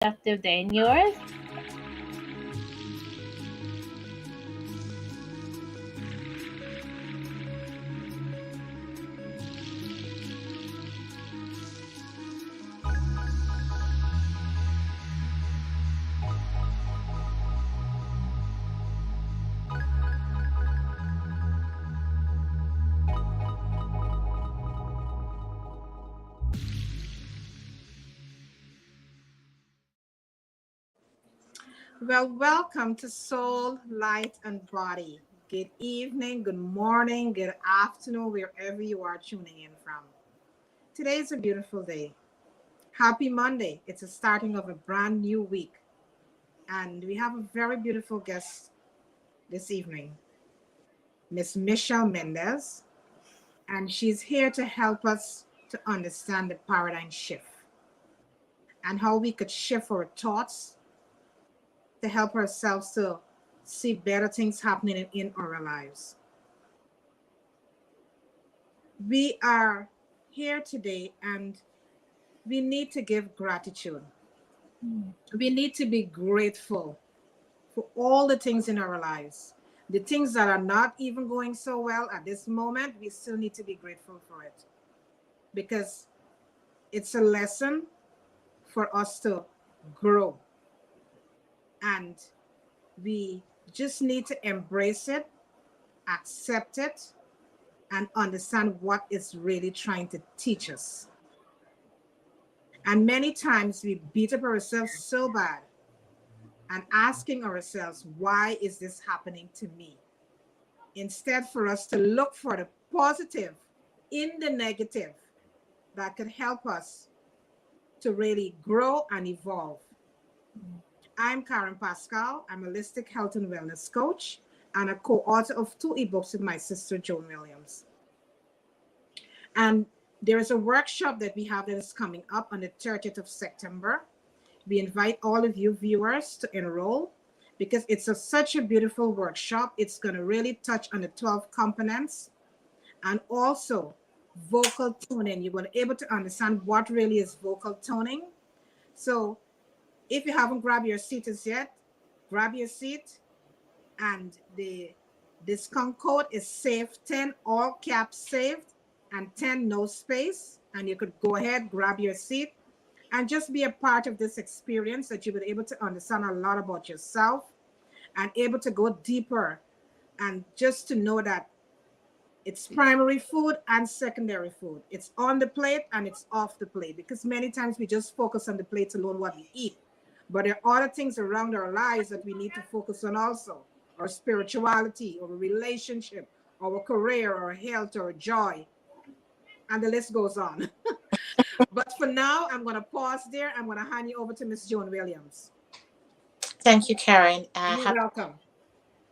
productive day. And yours? Well, welcome to Soul, Light, and Body. Good evening, good morning, good afternoon, wherever you are tuning in from. Today is a beautiful day. Happy Monday. It's the starting of a brand new week. And we have a very beautiful guest this evening, Miss Michelle Mendez. And she's here to help us to understand the paradigm shift and how we could shift our thoughts to help ourselves to see better things happening in our lives. We are here today and we need to give gratitude. We need to be grateful for all the things in our lives. The things that are not even going so well at this moment, we still need to be grateful for it because it's a lesson for us to grow. And we just need to embrace it, accept it, and understand what it's really trying to teach us. And many times we beat up ourselves so bad and asking ourselves, why is this happening to me? Instead for us to look for the positive in the negative that could help us to really grow and evolve. I'm Karen Pascal. I'm a holistic health and wellness coach and a co-author of 2 ebooks with my sister, Joan Williams. And there is a workshop that we have that is coming up on the 30th of September. We invite all of you viewers to enroll because it's such a beautiful workshop. It's going to really touch on the 12 components and also vocal toning. You're going to be able to understand what really is vocal toning. So if you haven't grabbed your seat as yet, grab your seat. And the discount code is SAVE10, all caps saved, and 10 no space. And you could go ahead, grab your seat, and just be a part of this experience that you will be able to understand a lot about yourself and able to go deeper and just to know that it's primary food and secondary food. It's on the plate and it's off the plate because many times we just focus on the plate alone, what we eat. But there are other things around our lives that we need to focus on also. Our spirituality, our relationship, our career, our health, our joy. And the list goes on. But for now, I'm going to pause there. I'm going to hand you over to Miss Joan Williams. Thank you, Karen. You're welcome.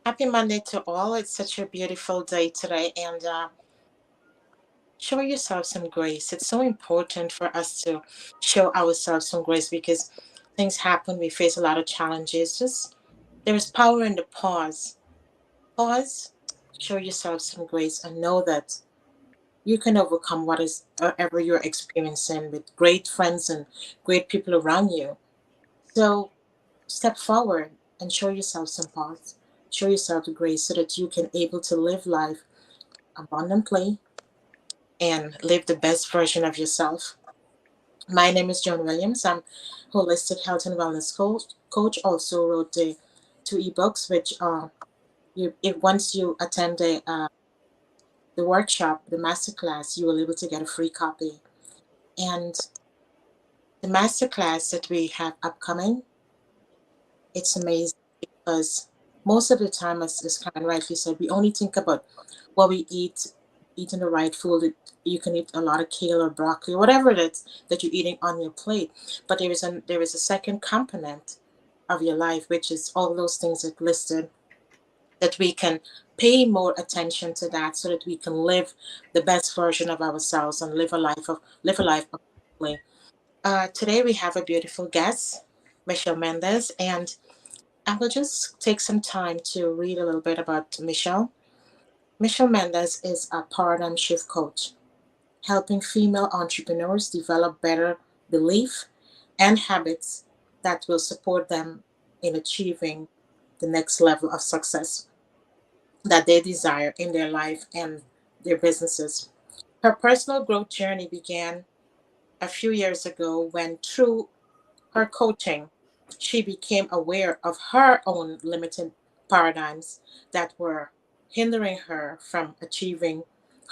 Happy Monday to all. It's such a beautiful day today. And show yourself some grace. It's so important for us to show ourselves some grace because things happen. We face a lot of challenges. Just there's power in the pause. Pause, show yourself some grace, and know that you can overcome whatever you're experiencing with great friends and great people around you. So step forward and show yourself some pause. Show yourself the grace so that you can able to live life abundantly and live the best version of yourself. My name is Joan Williams. I'm holistic health and wellness coach. Also wrote the 2 ebooks, which if once you attend the workshop, the masterclass, you will be able to get a free copy. And the masterclass that we have upcoming, it's amazing because most of the time, as Karen rightly said, we only think about what we eat, eating the right food. You can eat a lot of kale or broccoli, whatever it is that you're eating on your plate. But there is a second component of your life, which is all those things that listed, that we can pay more attention to that so that we can live the best version of ourselves and live a life abundantly. Today we have a beautiful guest, Michelle Mendez, and I will just take some time to read a little bit about Michelle. Michelle Mendez is a paradigm shift coach, helping female entrepreneurs develop better belief and habits that will support them in achieving the next level of success that they desire in their life and their businesses. Her personal growth journey began a few years ago when, through her coaching, she became aware of her own limited paradigms that were hindering her from achieving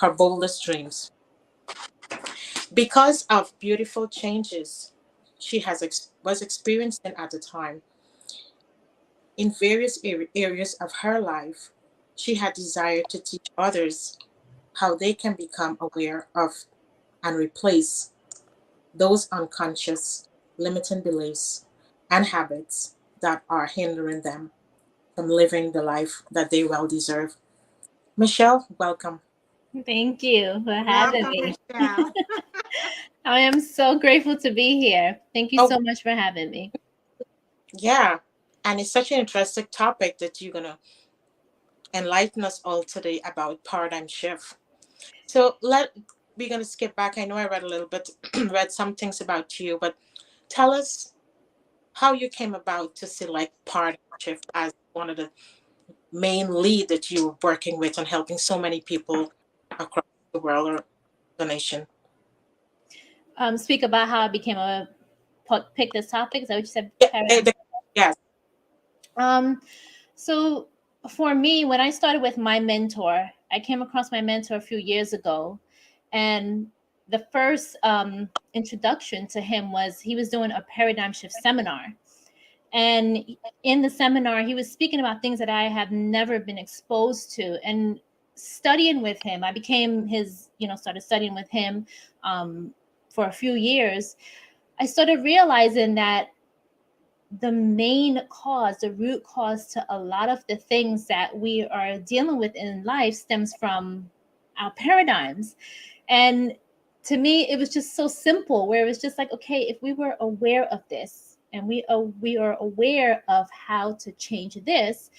her boldest dreams. Because of beautiful changes she was experiencing at the time in various areas of her life, she had desired to teach others how they can become aware of and replace those unconscious limiting beliefs and habits that are hindering them from living the life that they well deserve. Michelle, welcome. Thank you for having Welcome, me. Michelle. I am so grateful to be here. Thank you Oh, so much for having me. yeah. And it's such an interesting topic that you're going to enlighten us all today about paradigm shift. So we're going to skip back. I know I read a little bit, read some things about you, but tell us how you came about to select paradigm shift as one of the main lead that you were working with and helping so many people across the world or the nation. Speak about how I became a pick this topic. Is that what you said? Yeah, Paradigm. yes. Um, so for me, when I started with my mentor, I came across my mentor a few years ago, and the first introduction to him was he was doing a paradigm shift seminar. And in the seminar, he was speaking about things that I have never been exposed to. And studying with him, I became his, started studying with him for a few years. I started realizing that the main cause, the root cause to a lot of the things that we are dealing with in life stems from our paradigms. And to me, it was just so simple, where it was just like, okay, if we were aware of this and we are aware of how to change this,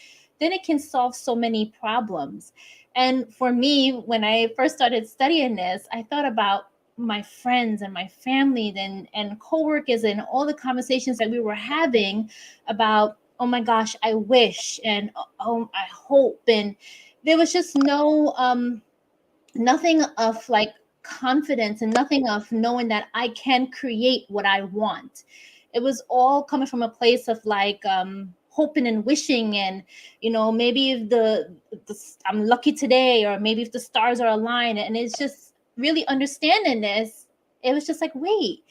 then it can solve so many problems. And for me, when I first started studying this, I thought about my friends and my family and coworkers and all the conversations that we were having about, oh my gosh, I wish, and oh, I hope. And there was just nothing of like confidence and nothing of knowing that I can create what I want. It was all coming from a place of like hoping and wishing, and maybe if the I'm lucky today, or maybe if the stars are aligned. And it's just really understanding this. It was just like, wait,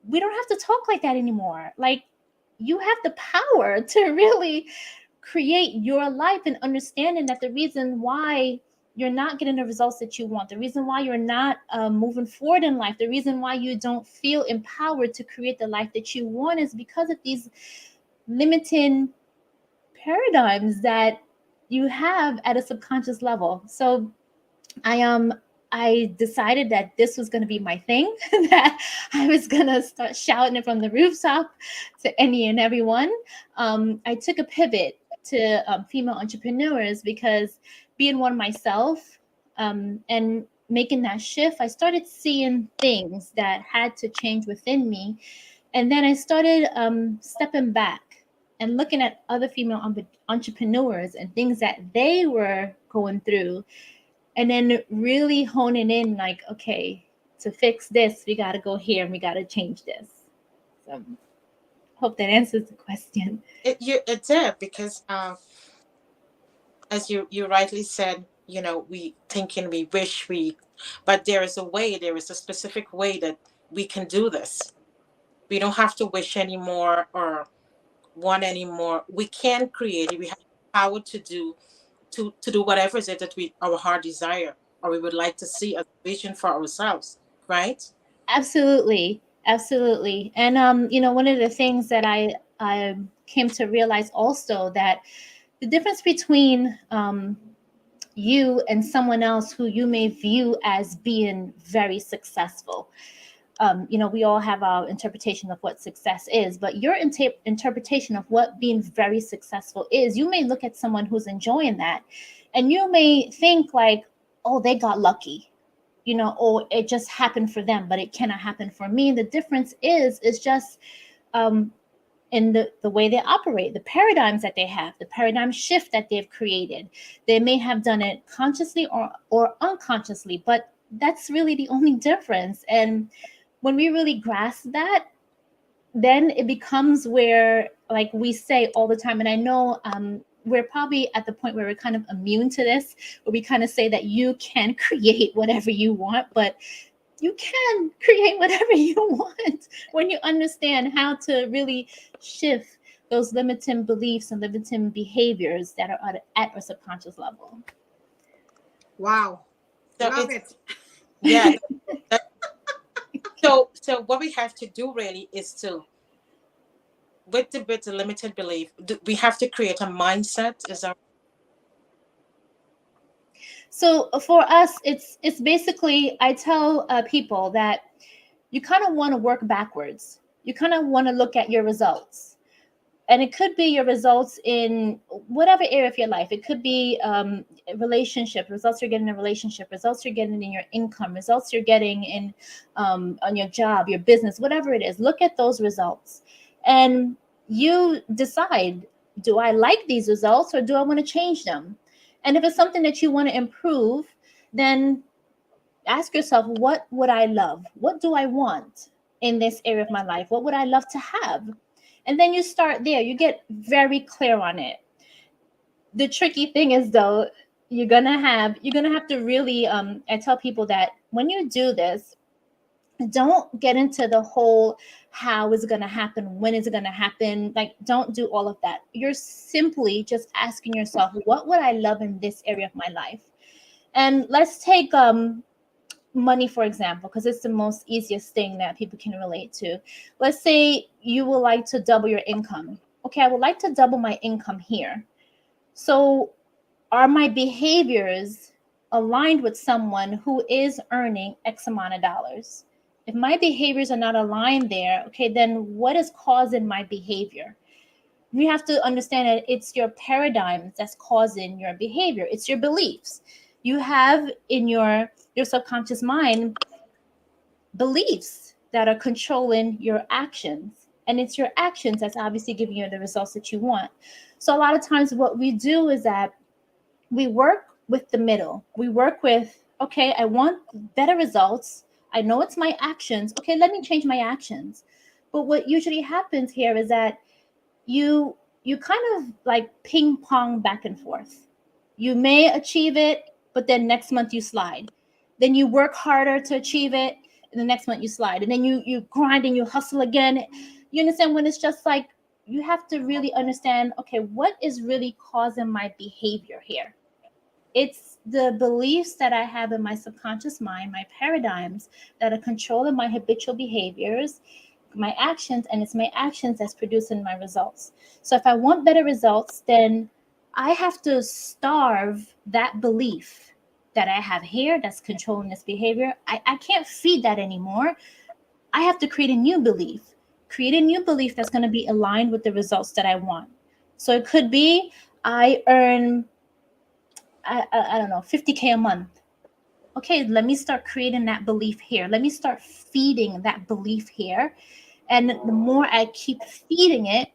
we don't have to talk like that anymore. Like, you have the power to really create your life, and understanding that the reason why you're not getting the results that you want, the reason why you're not moving forward in life, the reason why you don't feel empowered to create the life that you want, is because of these limiting paradigms that you have at a subconscious level. So I decided that this was going to be my thing, that I was going to start shouting it from the rooftop to any and everyone. I took a pivot to female entrepreneurs, because being one myself, and making that shift, I started seeing things that had to change within me. And then I started stepping back and looking at other female entrepreneurs and things that they were going through, and then really honing in, like, okay, to fix this, we got to go here and we got to change this. So hope that answers the question. It did because, as you rightly said, we thinking we wish we, but there is a way. There is a specific way that we can do this. We don't have to wish anymore or want anymore. We can create it. We have the power to do whatever it is that we our heart desire or we would like to see as a vision for ourselves. Right? Absolutely, absolutely. And one of the things that I came to realize also, that the difference between you and someone else who you may view as being very successful. We all have our interpretation of what success is, but your interpretation of what being very successful is, you may look at someone who's enjoying that, and you may think like, oh, they got lucky, or it just happened for them, but it cannot happen for me. And the difference is just um, in the way they operate, the paradigms that they have, the paradigm shift that they've created. They may have done it consciously or unconsciously, but that's really the only difference. And when we really grasp that, then it becomes where, like we say all the time, and I know we're probably at the point where we're kind of immune to this, where we kind of say that you can create whatever you want, but you can create whatever you want when you understand how to really shift those limiting beliefs and limiting behaviors that are at a subconscious level. Wow. So Love it's, it. yeah. That, so what we have to do really is to, with the limited belief, we have to create a mindset. Is that So for us, it's basically, I tell people that you kind of want to work backwards. You kind of want to look at your results, and it could be your results in whatever area of your life. It could be a relationship, results you're getting in a relationship, results you're getting in your income, results you're getting in on your job, your business, whatever it is. Look at those results, and you decide, do I like these results or do I want to change them? And if it's something that you want to improve, then ask yourself, what would I love? What do I want in this area of my life? What would I love to have? And then you start there. You get very clear on it. The tricky thing is, though, you're gonna have to really I tell people that when you do this, don't get into the whole how is it going to happen, when is it going to happen, like don't do all of that. You're simply just asking yourself, what would I love in this area of my life? And let's take money for example, because it's the most easiest thing that people can relate to. Let's say you would like to double your income. Okay, I would like to double my income here. So are my behaviors aligned with someone who is earning X amount of dollars? If my behaviors are not aligned there, okay, then what is causing my behavior? You have to understand that it's your paradigms that's causing your behavior. It's your beliefs. You have in your subconscious mind beliefs that are controlling your actions. And it's your actions that's obviously giving you the results that you want. So a lot of times what we do is that we work with the middle. We work with, okay, I want better results. I know it's my actions. Okay, let me change my actions. But what usually happens here is that you kind of like ping pong back and forth. You may achieve it, but then next month you slide. Then you work harder to achieve it, and the next month you slide. And then you grind and you hustle again. You understand, when it's just like you have to really understand, okay, what is really causing my behavior here? It's the beliefs that I have in my subconscious mind, my paradigms that are controlling my habitual behaviors, my actions, and it's my actions that's producing my results. So if I want better results, then I have to starve that belief that I have here that's controlling this behavior. I can't feed that anymore. I have to create a new belief that's going to be aligned with the results that I want. So it could be I earn I don't know, 50K a month. Okay, let me start creating that belief here. Let me start feeding that belief here. And the more I keep feeding it,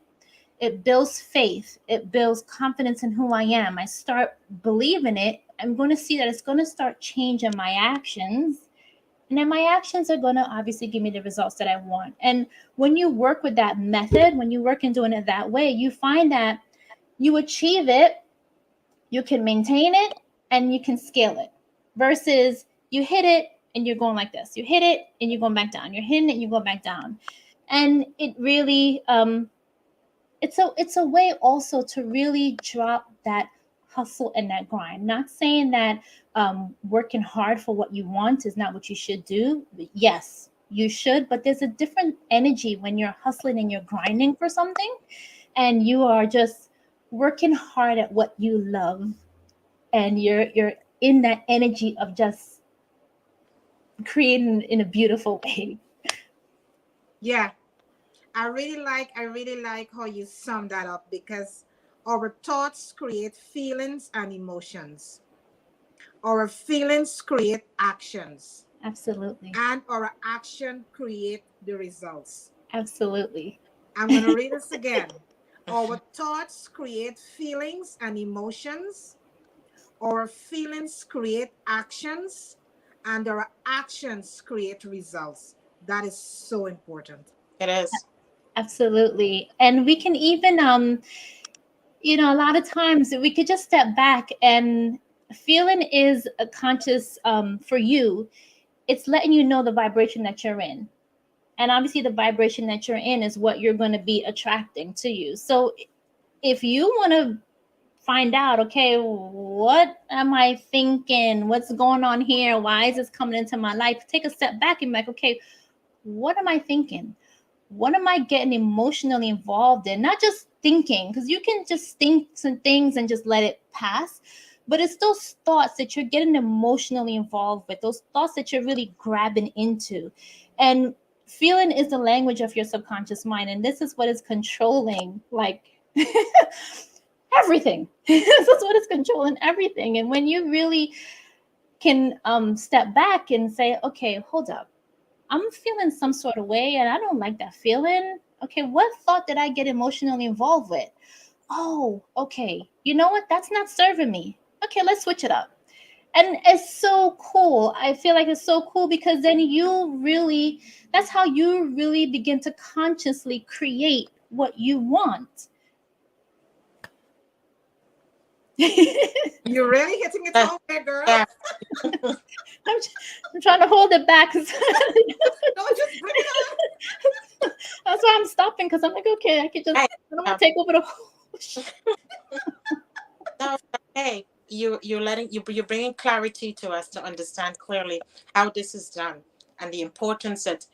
it builds faith. It builds confidence in who I am. I start believing it. I'm going to see that it's going to start changing my actions. And then my actions are going to obviously give me the results that I want. And when you work with that method, when you work in doing it that way, you find that you achieve it, you can maintain it, and you can scale it, versus you hit it and you're going like this, you hit it and you're going back down, you're hitting it and you go back down. And it really it's a way also to really drop that hustle and that grind. Not saying that working hard for what you want is not what you should do. Yes, you should, but there's a different energy when you're hustling and you're grinding for something and you are just working hard at what you love, and you're in that energy of just creating in a beautiful way. Yeah. I really like how you sum that up, because our thoughts create feelings and emotions. Our feelings create actions, Absolutely. and our action create the results. Absolutely. I'm going to read this again. Our thoughts create feelings and emotions. Our feelings create actions, and our actions create results. That is so important. It is. Absolutely. And we can even a lot of times we could just step back, and feeling is a conscious for you. It's letting you know the vibration that you're in. And obviously the vibration that you're in is what you're going to be attracting to you. So if you want to find out, okay, what am I thinking? What's going on here? Why is this coming into my life? Take a step back and be like, okay, what am I thinking? What am I getting emotionally involved in? Not just thinking, because you can just think some things and just let it pass. But it's those thoughts that you're getting emotionally involved with, those thoughts that you're really grabbing into. And feeling is the language of your subconscious mind. And this is what is controlling, like, everything. This is what is controlling everything. And when you really can step back and say, okay, hold up, I'm feeling some sort of way and I don't like that feeling. Okay, what thought did I get emotionally involved with? Oh, okay. You know what? That's not serving me. Okay, let's switch it up. And it's so cool. I feel like it's so cool because then that's how you really begin to consciously create what you want. You're really hitting it That- home there, girl. yeah. I'm trying to hold it back. Don't just bring it on. That's why I'm stopping, because I'm like, okay, I could just, I Hey, don't want to take over the whole show. no, hey, you're bringing clarity to us to understand clearly how this is done and the importance that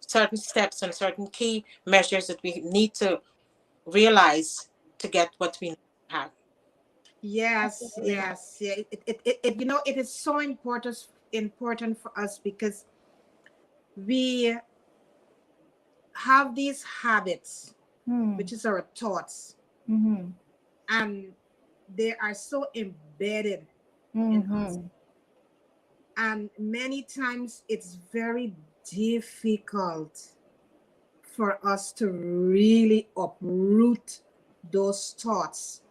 certain steps and certain key measures that we need to realize to get what we have. Yes, Absolutely. yes, yeah. It is so important for us because we have these habits, Hmm. which is our thoughts, Mm-hmm. and they are so embedded in us. Mm-hmm. And many times it's very difficult for us to really uproot those thoughts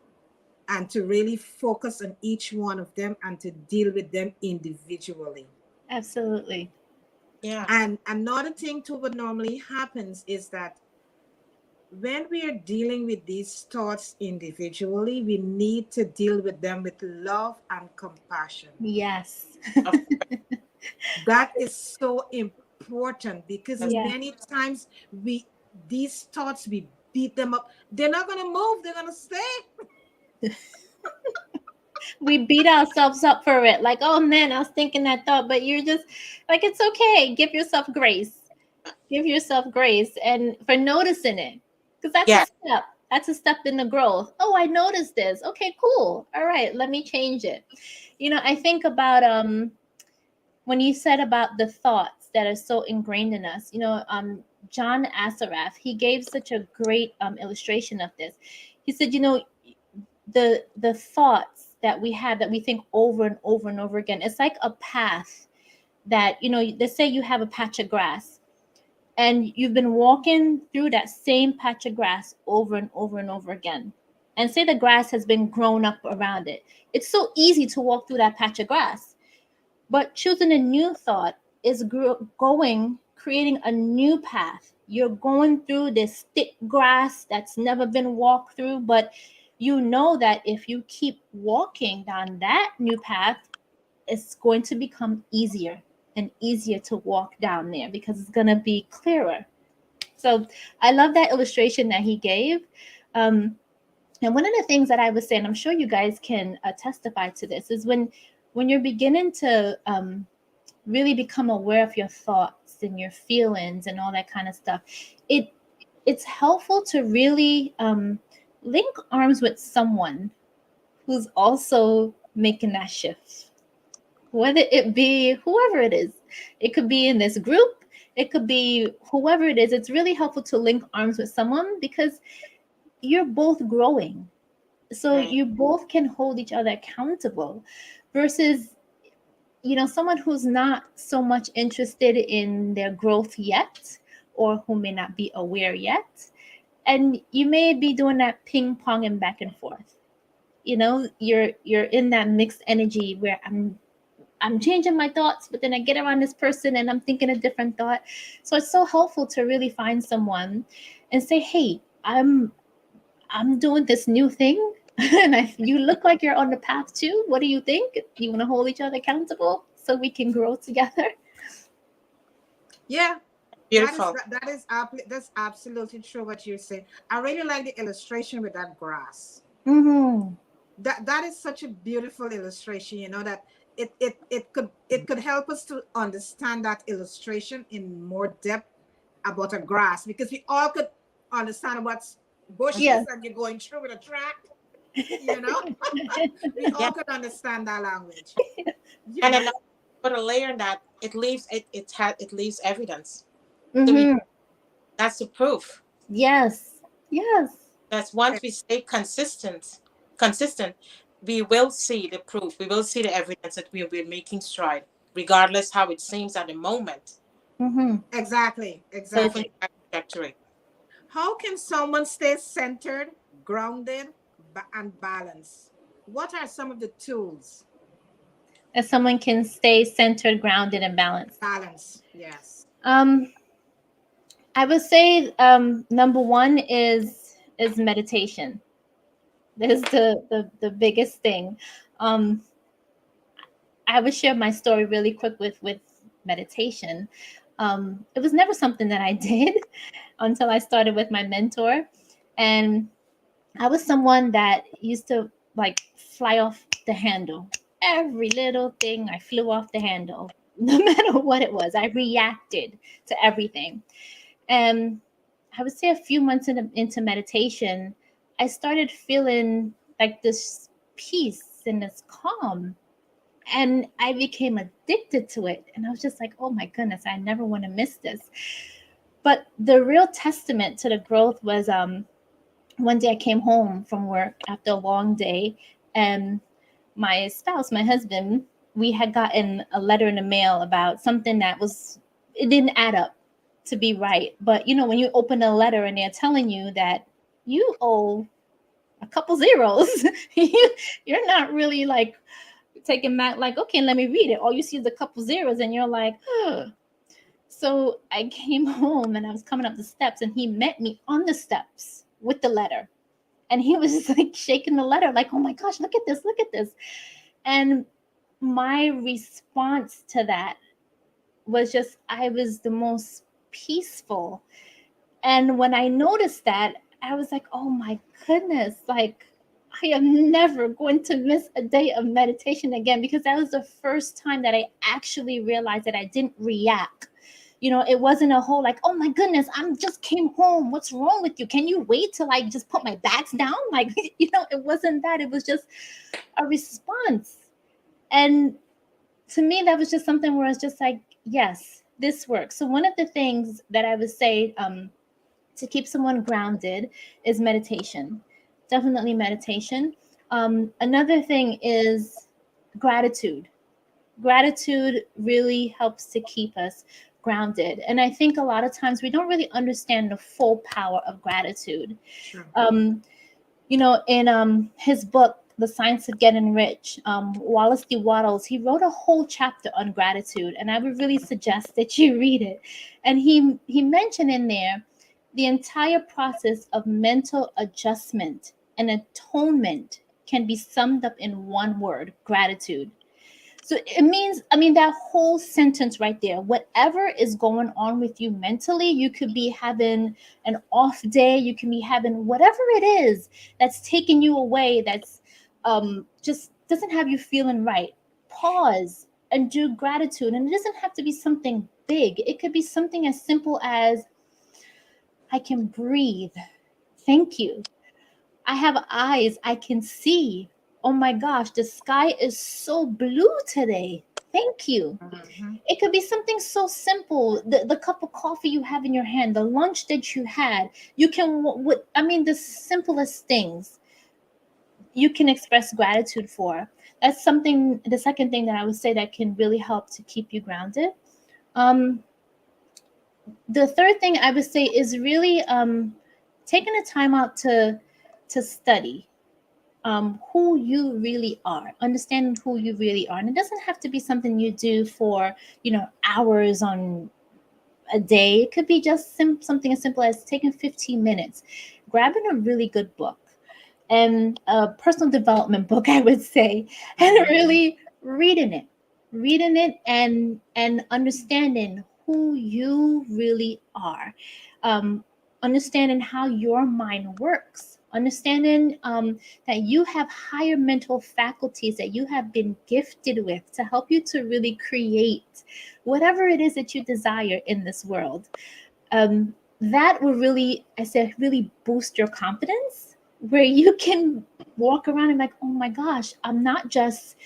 and to really focus on each one of them and to deal with them individually. Absolutely. Yeah. And another thing too what normally happens is that when we are dealing with these thoughts individually, we need to deal with them with love and compassion. Yes. Of That is so important because course. Yeah. many times we these thoughts we beat them up. They're not gonna move, they're gonna stay. We beat ourselves up for it. Like, oh man, I was thinking that thought, but you're just like, it's okay. Give yourself grace. Give yourself grace and for noticing it. Because that's a Yeah. step. That's a step in the growth. Oh, I noticed this. Okay, cool. All right, let me change it. I think about when you said about the thoughts that are so ingrained in us, John Assaraf, he gave such a great illustration of this. He said, the thoughts that we have that we think over and over and over again, it's like a path that, let's say you have a patch of grass and you've been walking through that same patch of grass over and over and over again. And say the grass has been grown up around it. It's so easy to walk through that patch of grass, but choosing a new thought is creating a new path. You're going through this thick grass that's never been walked through, but you know that if you keep walking down that new path, it's going to become easier and easier to walk down there because it's going to be clearer. So I love that illustration that he gave. And one of the things that I was saying, I'm sure you guys can testify to this, is when you're beginning to really become aware of your thoughts and your feelings and all that kind of stuff, it's helpful to really link arms with someone who's also making that shift, whether it be whoever it is. It could be in this group, it could be whoever it is. It's really helpful to link arms with someone because you're both growing, so Right. you both can hold each other accountable versus someone who's not so much interested in their growth yet or who may not be aware yet. And you may be doing that ping pong and back and forth. You know, you're in that mixed energy where I'm changing my thoughts, but then I get around this person and I'm thinking a different thought. So it's so helpful to really find someone and say, hey, I'm doing this new thing. And you look like you're on the path too. What do you think? You want to hold each other accountable so we can grow together? Yeah, Beautiful. that's absolutely true what you're saying. I really like the illustration with that grass. Mm-hmm. That is such a beautiful illustration, that it could help us to understand that illustration in more depth about a grass, because we all could understand what's bushes Yes. and you're going through with a track, you know we Yeah. all could understand that language, you And know another put a layer in that it leaves evidence. So Mm-hmm. that's the proof. Yes. Yes. That's once we stay consistent, we will see the proof. We will see the evidence that we're making stride, regardless how it seems at the moment. Mm-hmm. exactly Moving exactly that trajectory. How can someone stay centered, grounded, and balanced? What are some of the tools? That someone can stay centered, grounded, and balanced. Balance, yes. Um, I would say number one is meditation. That is the biggest thing. Um, I would share my story really quick with meditation. It was never something that I did until I started with my mentor, and I was someone that used to like fly off the handle. Every little thing, I flew off the handle, no matter what it was. I reacted to everything. And I would say a few months into meditation, I started feeling like this peace and this calm. And I became addicted to it. And I was just like, oh my goodness, I never want to miss this. But the real testament to the growth was one day I came home from work after a long day, and my spouse, my husband, we had gotten a letter in the mail about something that it didn't add up to be right. But you know, when you open a letter and they're telling you that you owe a couple zeros, you're not really like taking back, like, okay, let me read it. All you see is a couple zeros, and you're like, huh. So I came home and I was coming up the steps, and he met me on the steps with the letter. And he was just like shaking the letter, like, oh my gosh, look at this, look at this. And my response to that was just, I was the most peaceful. And when I noticed that, I was like, oh my goodness, like, I am never going to miss a day of meditation again, because that was the first time that I actually realized that I didn't react. You know, it wasn't a whole like, oh my goodness, I'm just came home. What's wrong with you? Can you wait till I just put my bags down? Like, it wasn't that. It was just a response. And to me, that was just something where it's just like, yes, this works. So one of the things that I would say to keep someone grounded is meditation. Definitely meditation. Another thing is gratitude. Gratitude really helps to keep us grounded. And I think a lot of times we don't really understand the full power of gratitude. Sure. In his book, The Science of Getting Rich, Wallace D. Wattles, he wrote a whole chapter on gratitude, and I would really suggest that you read it. And he mentioned in there the entire process of mental adjustment and atonement can be summed up in one word: gratitude. So it means, I mean, that whole sentence right there, whatever is going on with you mentally, you could be having an off day, you can be having whatever it is that's taking you away, that's just doesn't have you feeling right. Pause and do gratitude. And it doesn't have to be something big, it could be something as simple as, I can breathe. Thank you. I have eyes, I can see. Oh my gosh, the sky is so blue today. Thank you. Mm-hmm. It could be something so simple. The cup of coffee you have in your hand, the lunch that you had. You can, I mean, the simplest things you can express gratitude for. That's something, the second thing that I would say that can really help to keep you grounded. The third thing I would say is really taking the time out to study who you really are, understanding who you really are. And it doesn't have to be something you do for, hours on a day. It could be just something as simple as taking 15 minutes, grabbing a really good book and a personal development book, I would say, and really reading it and understanding who you really are, um, understanding how your mind works, understanding that you have higher mental faculties that you have been gifted with to help you to really create whatever it is that you desire in this world. That will really, I said, really boost your confidence, where you can walk around and like, oh my gosh, I'm not just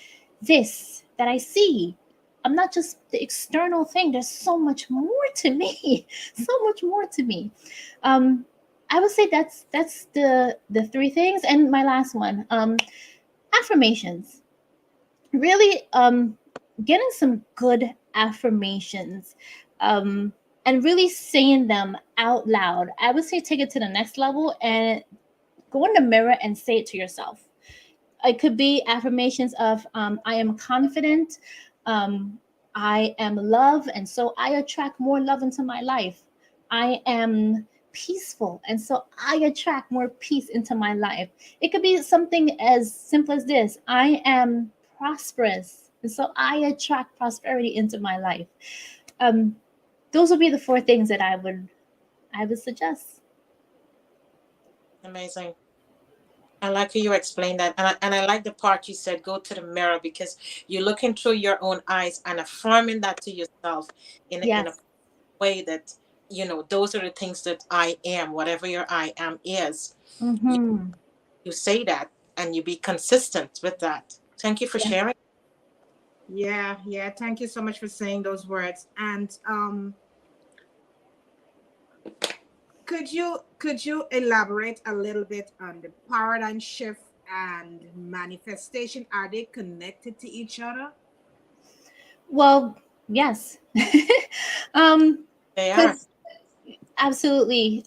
this that I see. I'm not just the external thing. There's so much more to me. So much more to me. Um, I would say that's the three things. And my last one, affirmations. Really, getting some good affirmations, um, and really saying them out loud. I would say take it to the next level and go in the mirror and say it to yourself. It could be affirmations of I am confident, um, I am love, and so I attract more love into my life. I am peaceful, and so I attract more peace into my life. It could be something as simple as this: I am prosperous, and so I attract prosperity into my life. Um, those would be the four things that I would suggest. Amazing. I like how you explained that. And I like the part you said, go to the mirror, because you're looking through your own eyes and affirming that to yourself in a Yes. way that, those are the things that I am, whatever your I am is. You, Mm-hmm. you say that and you be consistent with that. Thank you for Yeah. sharing. Yeah, yeah. Thank you so much for saying those words. And could you elaborate a little bit on the paradigm shift and manifestation? Are they connected to each other? Well, yes. um, They are. because absolutely.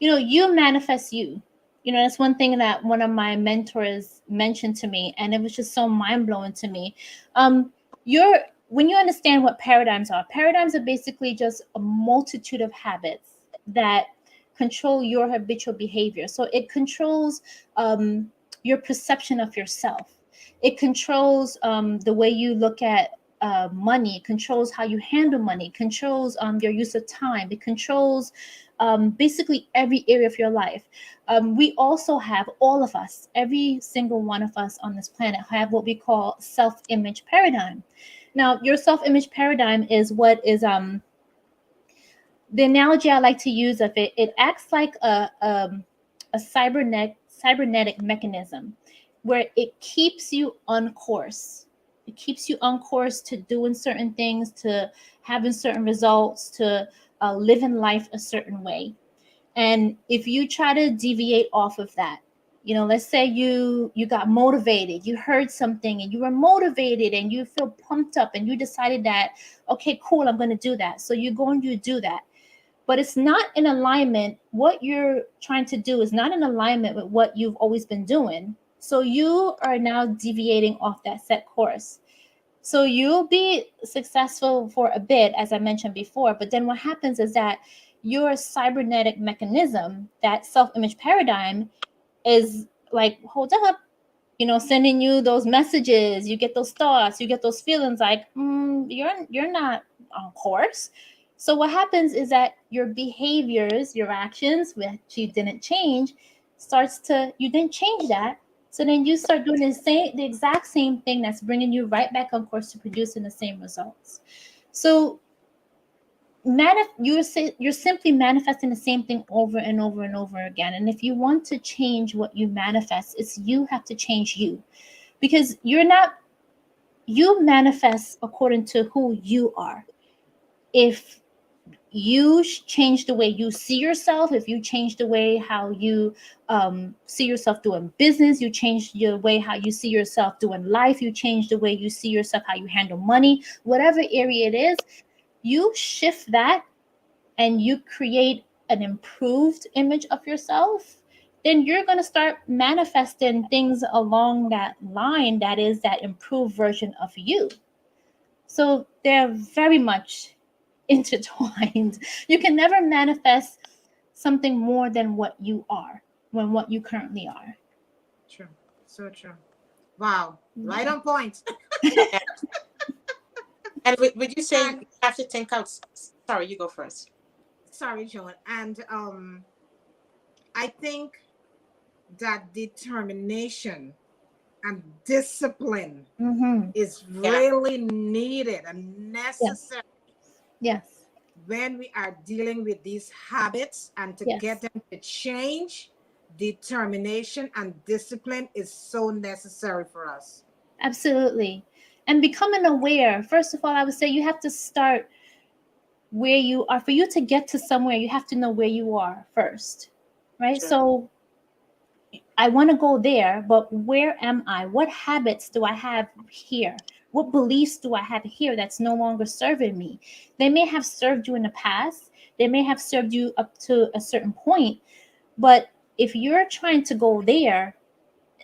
You manifest you. That's one thing that one of my mentors mentioned to me, and it was just so mind blowing to me. You're When you understand what paradigms are basically just a multitude of habits that control your habitual behavior. So it controls your perception of yourself. It controls the way you look at money. It controls how you handle money. It controls your use of time. It controls basically every area of your life. We also have, all of us, every single one of us on this planet, have what we call self-image paradigm. Now, your self-image paradigm is what is the analogy I like to use of it. It acts like a cybernetic mechanism where it keeps you on course. It keeps you on course to doing certain things, to having certain results, to living life a certain way. And if you try to deviate off of that, let's say you got motivated, you heard something and you were motivated and you feel pumped up and you decided that, okay, cool, I'm going to do that. So you go and you do that, but it's not in alignment. What you're trying to do is not in alignment with what you've always been doing. So you are now deviating off that set course. So you'll be successful for a bit, as I mentioned before, but then what happens is that your cybernetic mechanism, that self-image paradigm, is like, hold up, sending you those messages. You get those thoughts, you get those feelings like, you're not on course. So what happens is that your behaviors, your actions, which you didn't change, you didn't change that. So then you start doing the exact same thing that's bringing you right back on course to producing the same results. So you're simply manifesting the same thing over and over and over again. And if you want to change what you manifest, it's you have to change you, because you manifest according to who you are. If you change the way you see yourself, if you change the way how you see yourself doing business, you change the way how you see yourself doing life, you change the way you see yourself, how you handle money, whatever area it is, you shift that and you create an improved image of yourself, then you're going to start manifesting things along that line that is that improved version of you. So they're very much intertwined. You can never manifest something more than what you are, when what you currently are. True. So true. Wow. Right Yeah. on point. Yeah. And would you say you And have to think out? Sorry, you go first. sorry, Joan. And I think that determination and discipline Mm-hmm. is Yeah. really needed and Yes. necessary Yes. when we are dealing with these habits, and to get Yes. them to change. Determination and discipline is so necessary for us. Absolutely. And becoming aware, first of all, I would say you have to start where you are. For you to get to somewhere, you have to know where you are first, right? Sure. So I want to go there, but where am I? What habits do I have here? What beliefs do I have here that's no longer serving me? They may have served you in the past, they may have served you up to a certain point, but if you're trying to go there,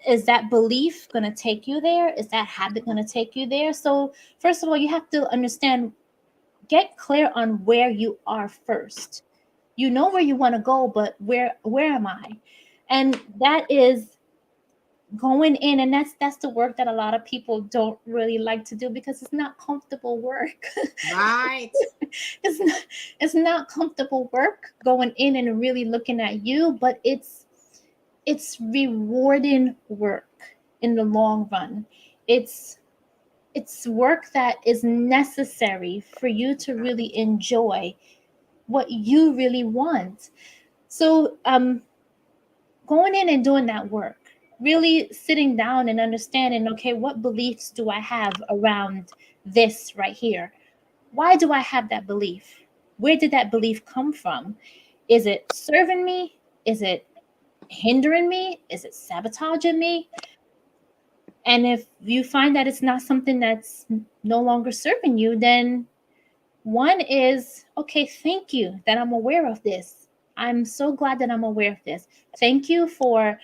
is that belief going to take you there? Is that habit going to take you there? So, first of all, you have to understand, get clear on where you are first. You know where you want to go, but where am I? And that is going in, and that's the work that a lot of people don't really like to do because it's not comfortable work. Right. it's not comfortable work going in and really looking at you, but it's rewarding work in the long run. It's it's work that is necessary for you to really enjoy what you really want. So going in and doing that work, really sitting down and understanding, okay, what beliefs do I have around this right here? Why do I have that belief? Where did that belief come from? Is it serving me? Is it hindering me? Is it sabotaging me? And if you find that it's not something that's no longer serving you, then one is, okay, thank you that I'm aware of this. I'm so glad that I'm aware of this. Thank you for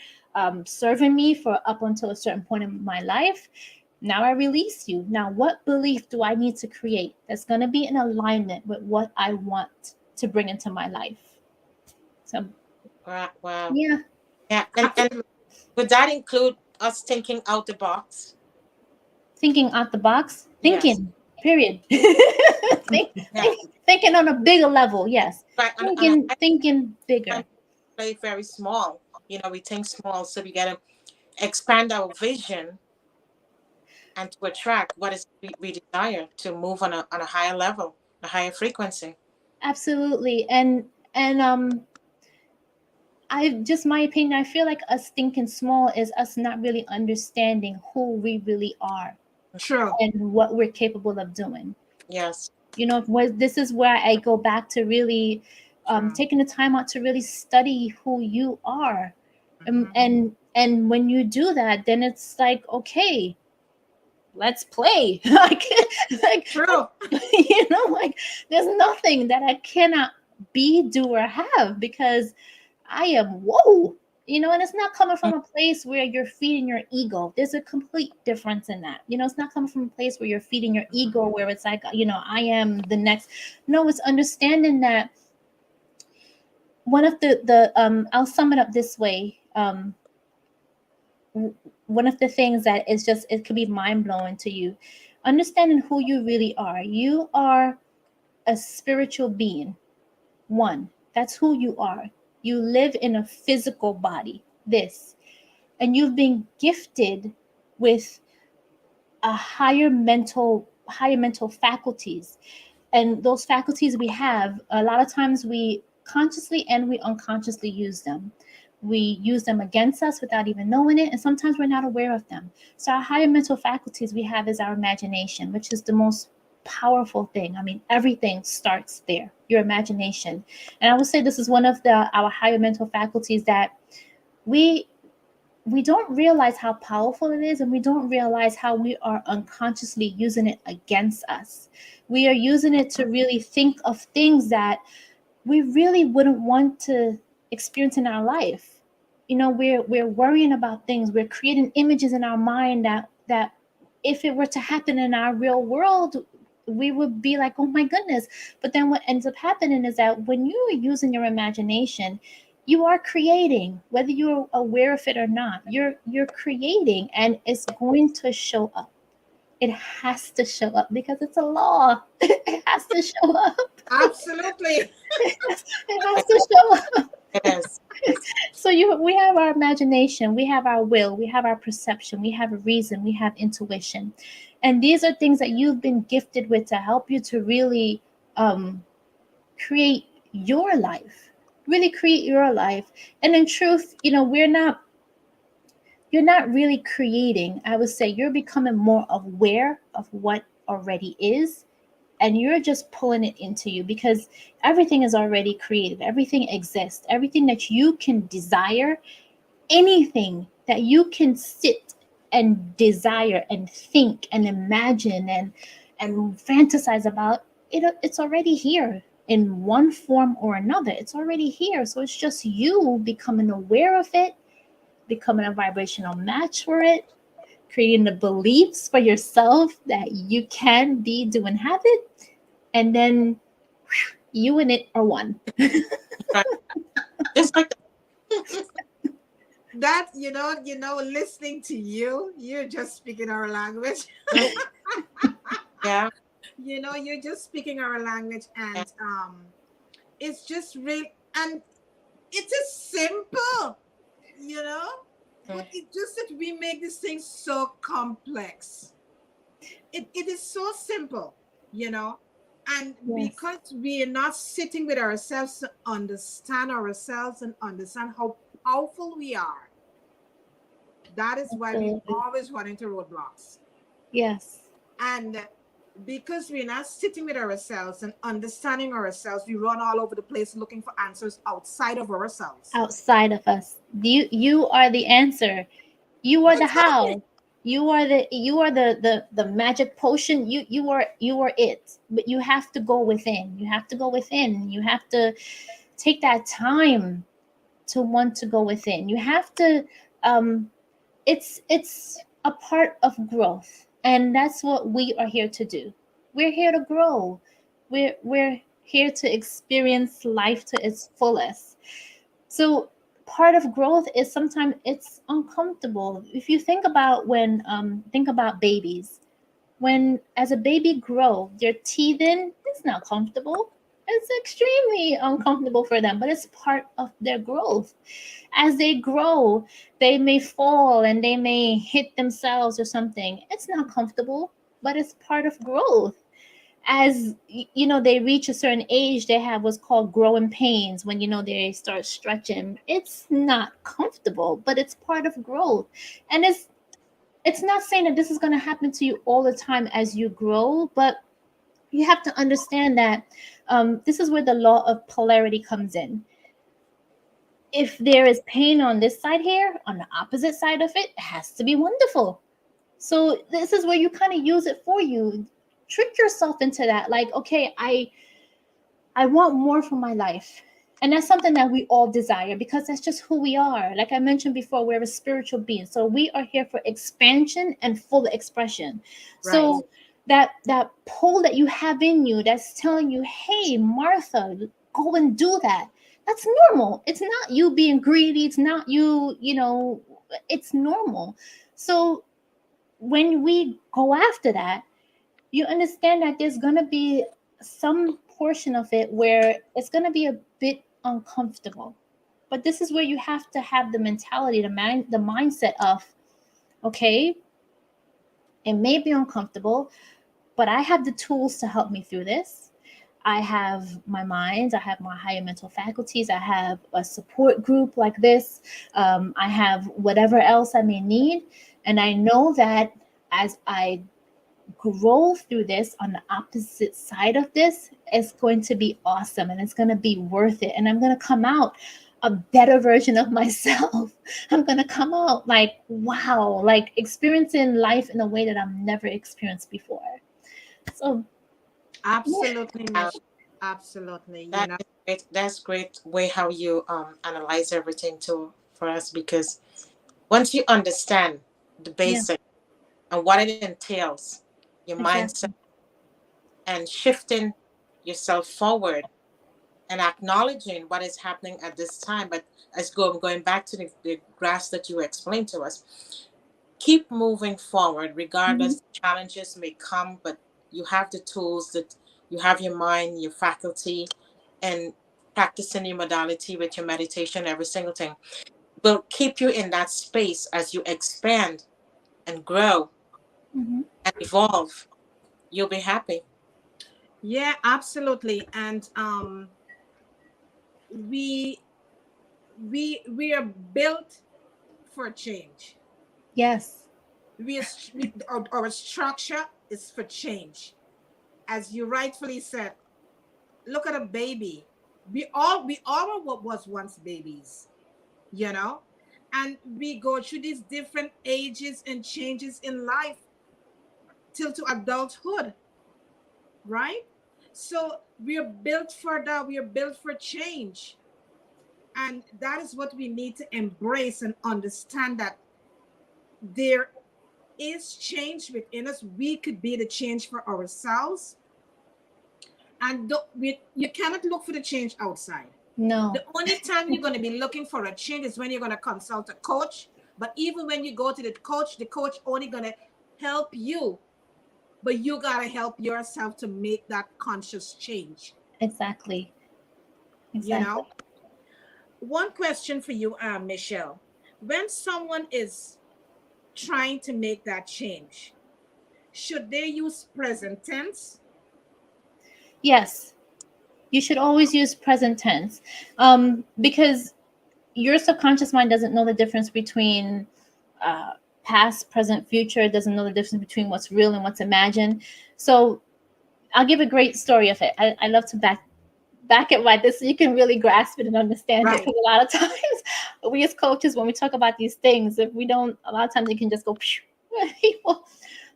serving me for up until a certain point in my life. Now I release you. Now, what belief do I need to create that's going to be in alignment with what I want to bring into my life? So, Wow. Wow. yeah, Yeah. And Absolutely. would that include us thinking out the box? thinking out the box, Yes. thinking, period. Yeah. Thinking on a bigger level, yes. Right. On a Thinking bigger. high play very small. We think small, so we gotta expand our vision and to attract what is we desire to move on a higher level, a higher frequency. Absolutely. And I just, my opinion, I feel like us thinking small is us not really understanding who we really are True. and what we're capable of doing. Yes. This is where I go back to really True. taking the time out to really study who you are. Mhm. And when you do that, then it's like, okay, let's play. Like, True. like there's nothing that I cannot be, do, or have, because I am whoa. And it's not coming from a place where you're feeding your ego. There's a complete difference in that. It's not coming from a place where you're feeding your ego, where it's like, I am the next. No, it's understanding that one of the I'll sum it up this way. One of the things that is just, it could be mind blowing to you, understanding who you really are. You are a spiritual being. One, that's who you are. You live in a physical body, and you've been gifted with a higher mental faculties. And those faculties we have, a lot of times we consciously and we unconsciously use them. We use them against us without even knowing it, and sometimes we're not aware of them. So our higher mental faculties we have is our imagination, which is the most powerful thing. I mean, everything starts there, your imagination. And I would say this is one of our higher mental faculties that we we don't realize how powerful it is, and we don't realize how we are unconsciously using it against us. We are using it to really think of things that we really wouldn't want to experience in our life. We're worrying about things. We're creating images in our mind that if it were to happen in our real world, we would be like, oh my goodness. But then what ends up happening is that when you are using your imagination, you are creating, whether you're aware of it or not. You're creating, and it's going to show up. It has to show up because it's a law. It has to show up. Absolutely. It has to show up. Yes. Yes. So we have our imagination, we have our will, we have our perception, we have a reason, we have intuition, and these are things that you've been gifted with to help you to really create your life, really create your life. And in truth, you're not really creating. I would say you're becoming more aware of what already is, and you're just pulling it into you because everything is already created, everything exists, everything that you can desire, anything that you can sit and desire and think and imagine and fantasize about it, it's already here in one form or another. It's already here. So it's just you becoming aware of it, becoming a vibrational match for it, creating the beliefs for yourself that you can be, do, and have it, and then you and it are one. Right. Just like That, listening to you, you're just speaking our language. that. Yeah. You're just speaking our language, Yeah. and it's just real, and it is simple, Mm. but it just that we make these things so complex. It is so simple, you know, and Yes, because we are not sitting with ourselves to understand ourselves and understand how powerful we are, that is why we absolutely. always run into roadblocks. Yes. And because we're not sitting with ourselves and understanding ourselves, we run all over the place looking for answers outside of ourselves. Outside of us, you are the answer. You are the Exactly. how. You are the magic potion. You are it. But you have to go within. You have to go within. You have to take that time to want to go within. You have to um it's a part of growth, and that's what we are here to do. We're here to grow. We're here to experience life to its fullest. So part of growth is sometimes it's uncomfortable. If you think about think about babies, when as a baby grow, their teething is not comfortable. It's extremely uncomfortable for them, but it's part of their growth. As they grow, they may fall and they may hit themselves or something. It's not comfortable, but it's part of growth. As they reach a certain age, they have what's called growing pains when they start stretching. It's not comfortable, but it's part of growth. And it's not saying that this is going to happen to you all the time as you grow, but you have to understand that this is where the law of polarity comes in. If there is pain on this side here, on the opposite side of it has to be wonderful. So this is where you kind of use it for you. Trick yourself into that. Like, okay, I want more from my life. And that's something that we all desire because that's just who we are. Like I mentioned before, we're a spiritual being. So we are here for expansion and full expression. Right. So that pull that you have in you that's telling you, hey, Martha, go and do that. That's normal. It's not you being greedy. It's not you, it's normal. So when we go after that, you understand that there's going to be some portion of it where it's going to be a bit uncomfortable. But this is where you have to have the mentality, the mindset of, okay, it may be uncomfortable, but I have the tools to help me through this. I have my mind, I have my higher mental faculties, I have a support group like this, I have whatever else I may need. And I know that as I grow through this on the opposite side of this, it's going to be awesome and it's going to be worth it. And I'm going to come out a better version of myself. I'm going to come out like, wow, like experiencing life in a way that I've never experienced before. So, yeah, Absolutely, Wow. Michelle. Absolutely. That is great. That's great way how you analyze everything to for us, because once you understand the Yeah, basic and what it entails, your mindset, exactly. and shifting yourself forward and acknowledging what is happening at this time. But going back to the graphs that you explained to us, keep moving forward Hmm. regardless. Challenges may come, but you have the tools, that you have your mind, your faculty, and practicing your modality with your meditation, every single thing will keep you in that space as you expand and grow Hmm. and evolve. You'll be happy. Yeah, absolutely. And we we are built for change. Yes. Our structure is for change. As you rightfully said, look at a baby. We all were what was once babies, you know? And we go through these different ages and changes in life till to adulthood, right? So we are built for that. We are built for change. And that is what we need to embrace and understand, that there is change within us. We could be the change for ourselves. And you cannot look for the change outside. No. The only time you're going to be looking for a change is when you're going to consult a coach. But even when you go to the coach only going to help you, but you got to help yourself to make that conscious change. Exactly. You Exactly. know, one question for you, Michelle. When someone is trying to make that change, should they use present tense? Yes. You should always use present tense, because your subconscious mind doesn't know the difference between uh, past, present, future. It doesn't know the difference between what's real and what's imagined. So I'll give a great story of it. I love to back it like this so you can really grasp it and understand it. Right. Because a lot of times we as coaches, when we talk about these things, if we don't, a lot of times it can just go phew, people.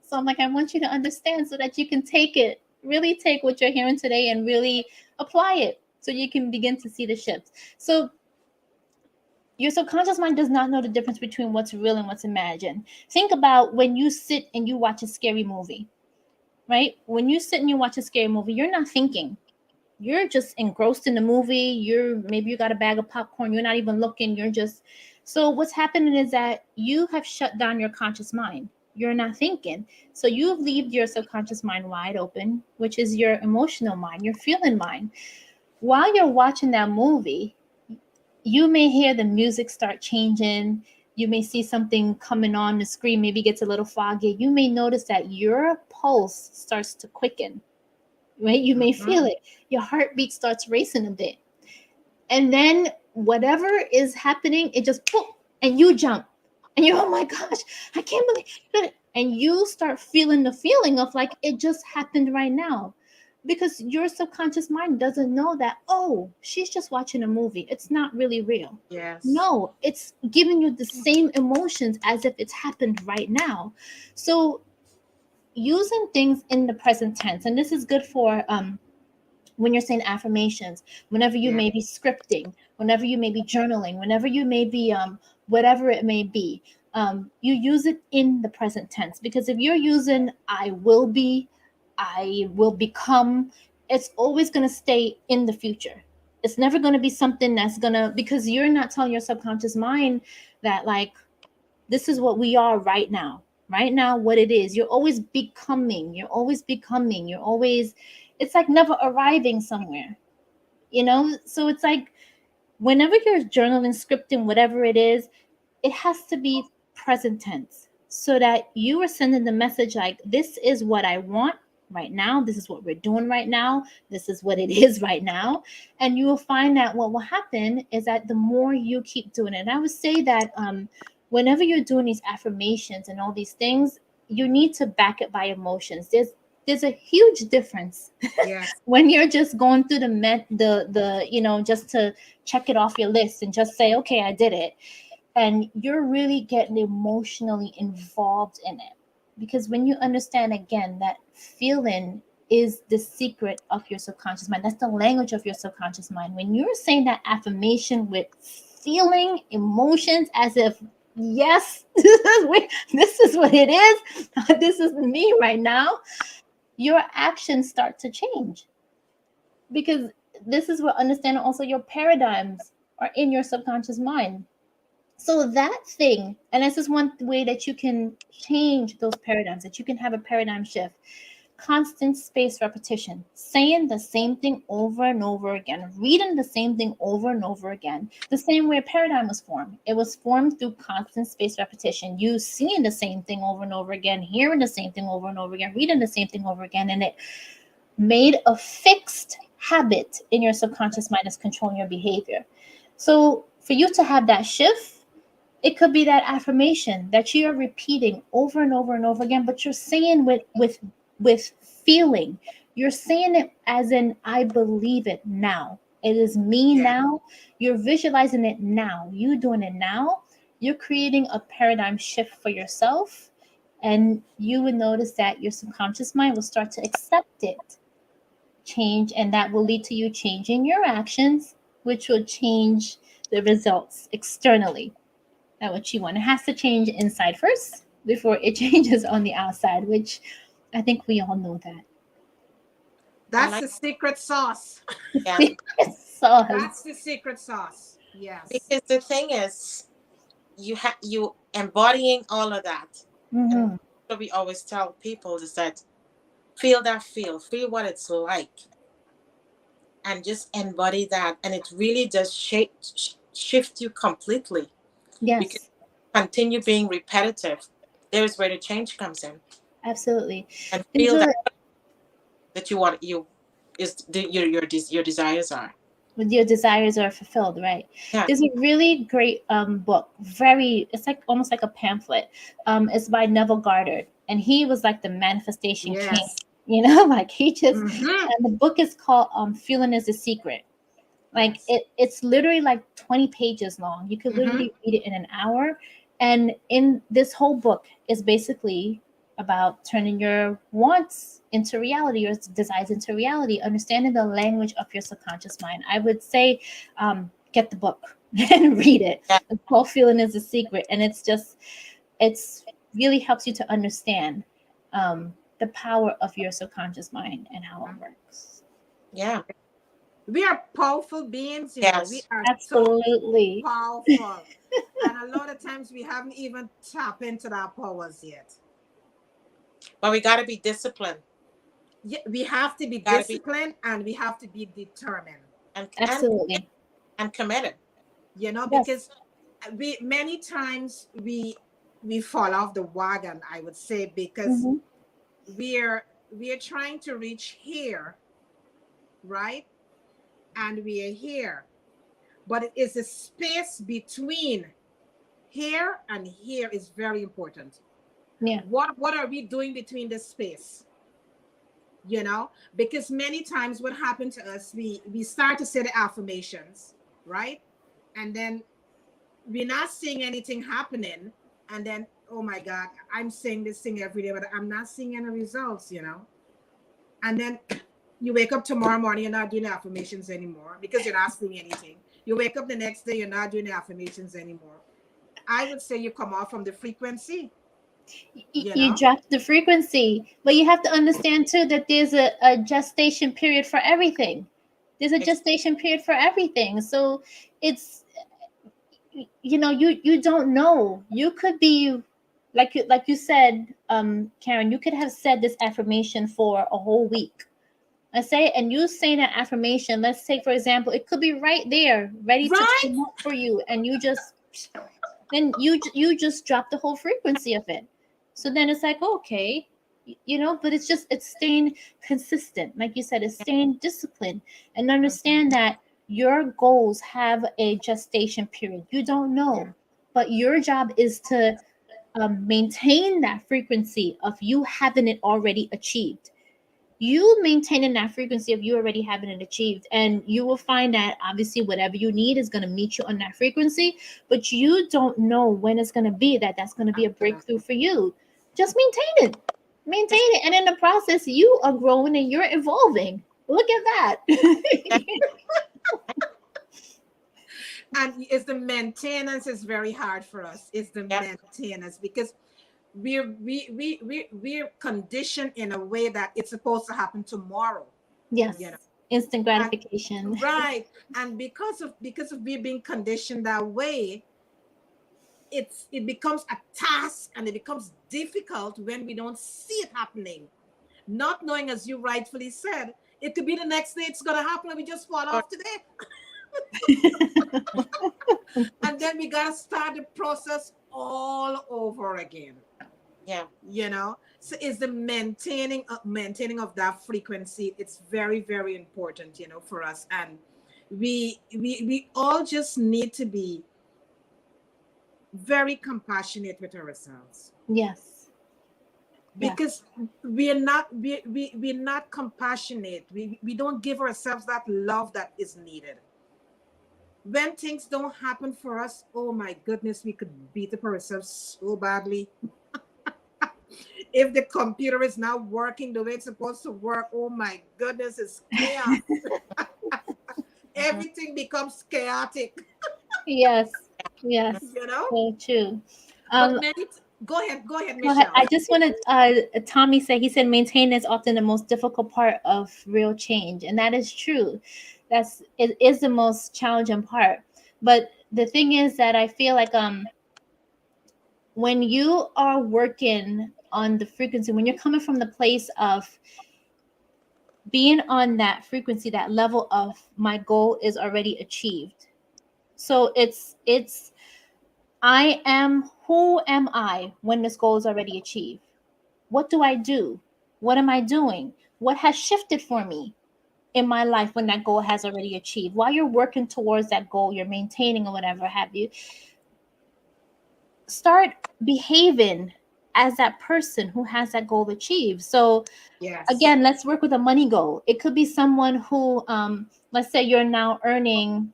So I'm like, I want you to understand so that you can take it, really take what you're hearing today and really apply it so you can begin to see the shifts. So your subconscious mind does not know the difference between what's real and what's imagined. Think about when you sit and you watch a scary movie, right? When you sit and you watch a scary movie, you're not thinking. You're just engrossed in the movie. Maybe you got a bag of popcorn. You're not even looking. You're just, so what's happening is that you have shut down your conscious mind. You're not thinking. So you've left your subconscious mind wide open, which is your emotional mind, your feeling mind. While you're watching that movie, you may hear the music start changing. You may see something coming on the screen, maybe gets a little foggy. You may notice that your pulse starts to quicken, right? You may feel Mhm. it. Your heartbeat starts racing a bit. And then whatever is happening, it just boom, and you jump. And you're, oh my gosh, I can't believe it. And you start feeling the feeling of like it just happened right now. Because your subconscious mind doesn't know that, oh, she's just watching a movie. It's not really real. Yes. No, it's giving you the same emotions as if it's happened right now. So using things in the present tense, and this is good for when you're saying affirmations, whenever you Yeah. may be scripting, whenever you may be journaling, whenever you may be whatever it may be, you use it in the present tense. Because if you're using I will be, I will become, it's always going to stay in the future. It's never going to be something that's going to, because you're not telling your subconscious mind that like this is what we are right now what it is. You're always becoming, you're always becoming, you're always, it's like never arriving somewhere, you know. So it's like whenever you're journaling, scripting, whatever it is, it has to be present tense so that you are sending the message like this is what I want right now, this is what we're doing right now, this is what it is right now. And you will find that what will happen is that the more you keep doing it, and I would say that whenever you're doing these affirmations and all these things, you need to back it by emotions. There's a huge difference Yes. when you're just going through the you know, just to check it off your list and just say okay, I did it, and you're really getting emotionally involved in it. Because when you understand again that feeling is the secret of your subconscious mind. That's the language of your subconscious mind. When you're saying that affirmation with feeling, emotions, as if, yes, this is what it is. This is me right now. Your actions start to change, because this is where understanding also your paradigms are in your subconscious mind. So that thing, and this is one way that you can change those paradigms, that you can have a paradigm shift. Constant space repetition, saying the same thing over and over again, reading the same thing over and over again. The same way a paradigm was formed. It was formed through constant space repetition. You seeing the same thing over and over again, hearing the same thing over and over again, reading the same thing over again, and it made a fixed habit in your subconscious mind that's controlling your behavior. So for you to have that shift, it could be that affirmation that you're repeating over and over and over again, but you're saying with feeling. You're saying it as in, I believe it now. It is me now. You're visualizing it now. You doing it now. You're creating a paradigm shift for yourself, and you would notice that your subconscious mind will start to accept it, change, and that will lead to you changing your actions, which will change the results externally. That what you want. It has to change inside first before it changes on the outside, which I think we all know that. I That's like, the secret sauce. yeah, Secret sauce. That's the secret sauce. Yes. because the thing is, you embodying all of that, and Mm-hmm. what we always tell people is that feel that feel what it's like, and just embody that, and it really does shift you completely, because Yes, continue being repetitive, there's where the change comes in. absolutely. And There's feel a that you want you is your desires are. your desires are fulfilled, right? Yeah. There's a really great book, very, it's like almost like a pamphlet. It's by Neville Goddard, and he was like the manifestation king. Yes. Like he just, Mm-hmm. and the book is called Feeling is the Secret. Like Yes. it's literally like 20 pages long. You could Mm-hmm. literally read it in an hour. And in this whole book is basically about turning your wants into reality, your desires into reality, understanding the language of your subconscious mind. I would say get the book and read it. Yeah. The whole Feeling is a Secret. And it's really helps you to understand the power of your subconscious mind and how it works. Yeah. We are powerful beings, We Yes. are so Absolutely. powerful. And a lot of times we haven't even tapped into our powers yet. But we got to be disciplined. Yeah, we have to be Got to be disciplined and we have to be determined. Absolutely. and committed. Yes. Because we many times we fall off the wagon, I would say, because Mm-hmm. we're trying to reach here, right? And we are here. But it is the space between here and here is very important. Yeah. What are we doing between this space? Because many times what happened to us, we start to say the affirmations, right? And then we're not seeing anything happening. And then, oh my God, I'm saying this thing every day, but I'm not seeing any results. And then you wake up tomorrow morning, you're not doing the affirmations anymore because you're not seeing anything. You wake up the next day, you're not doing the affirmations anymore. I would say you come off from the frequency, you You know? drop the frequency, but you have to understand too that there's a gestation period for everything. There's a Ex- gestation period for everything. So it's, you don't know. You could be like you said, Karen, you could have said this affirmation for a whole week. Let's say, and you say that affirmation, let's say for example, it could be right there ready to Right? come up for you, and you just drop the whole frequency of it. So then it's like, okay, but it's staying consistent. Like you said, it's staying disciplined, and understand that your goals have a gestation period. You don't know, but your job is to maintain that frequency of you having it already achieved. You maintaining that frequency of you already having it achieved, and you will find that obviously whatever you need is going to meet you on that frequency, but you don't know when it's going to be that's going to be a breakthrough for you. Just maintain it. Maintain it. And in the process, you are growing and you're evolving. Look at that. And it's the maintenance is very hard for us. It's the Yeah. maintenance because we're conditioned in a way that it's supposed to happen tomorrow, you know. Yes. Instant And gratification. right, and because of we being conditioned that way, it becomes a task and it becomes difficult when we don't see it happening. Not knowing, as you rightfully said, it could be the next day it's gonna happen and we just fall Or- off today. And then we gotta start the process all over again. Yeah. So is the maintaining of that frequency. It's very, very important, for us. And we all just need to be very compassionate with ourselves, Yes. Yes. because we're not compassionate. We don't give ourselves that love that is needed. When things don't happen for us, oh my goodness, we could beat up ourselves so badly. If the computer is not working the way it's supposed to work, oh my goodness, it's chaos. Mhm. Everything becomes chaotic, Yes. Yes. you know. So true. But Um, go ahead, Go ahead. Michelle. I just wanted Tommy said he said maintain is often the most difficult part of real change, and that is true. It is the most challenging part. But the thing is that I feel like when you are working on the frequency, when you're coming from the place of being on that frequency, that level of my goal is already achieved. So it's who am I when this goal is already achieved? What do I do? What am I doing? What has shifted for me in my life when that goal has already achieved? While you're working towards that goal, you're maintaining or whatever have you, start behaving as that person who has that goal achieved. So Yes. again, let's work with a money goal. It could be someone who, let's say you're now earning,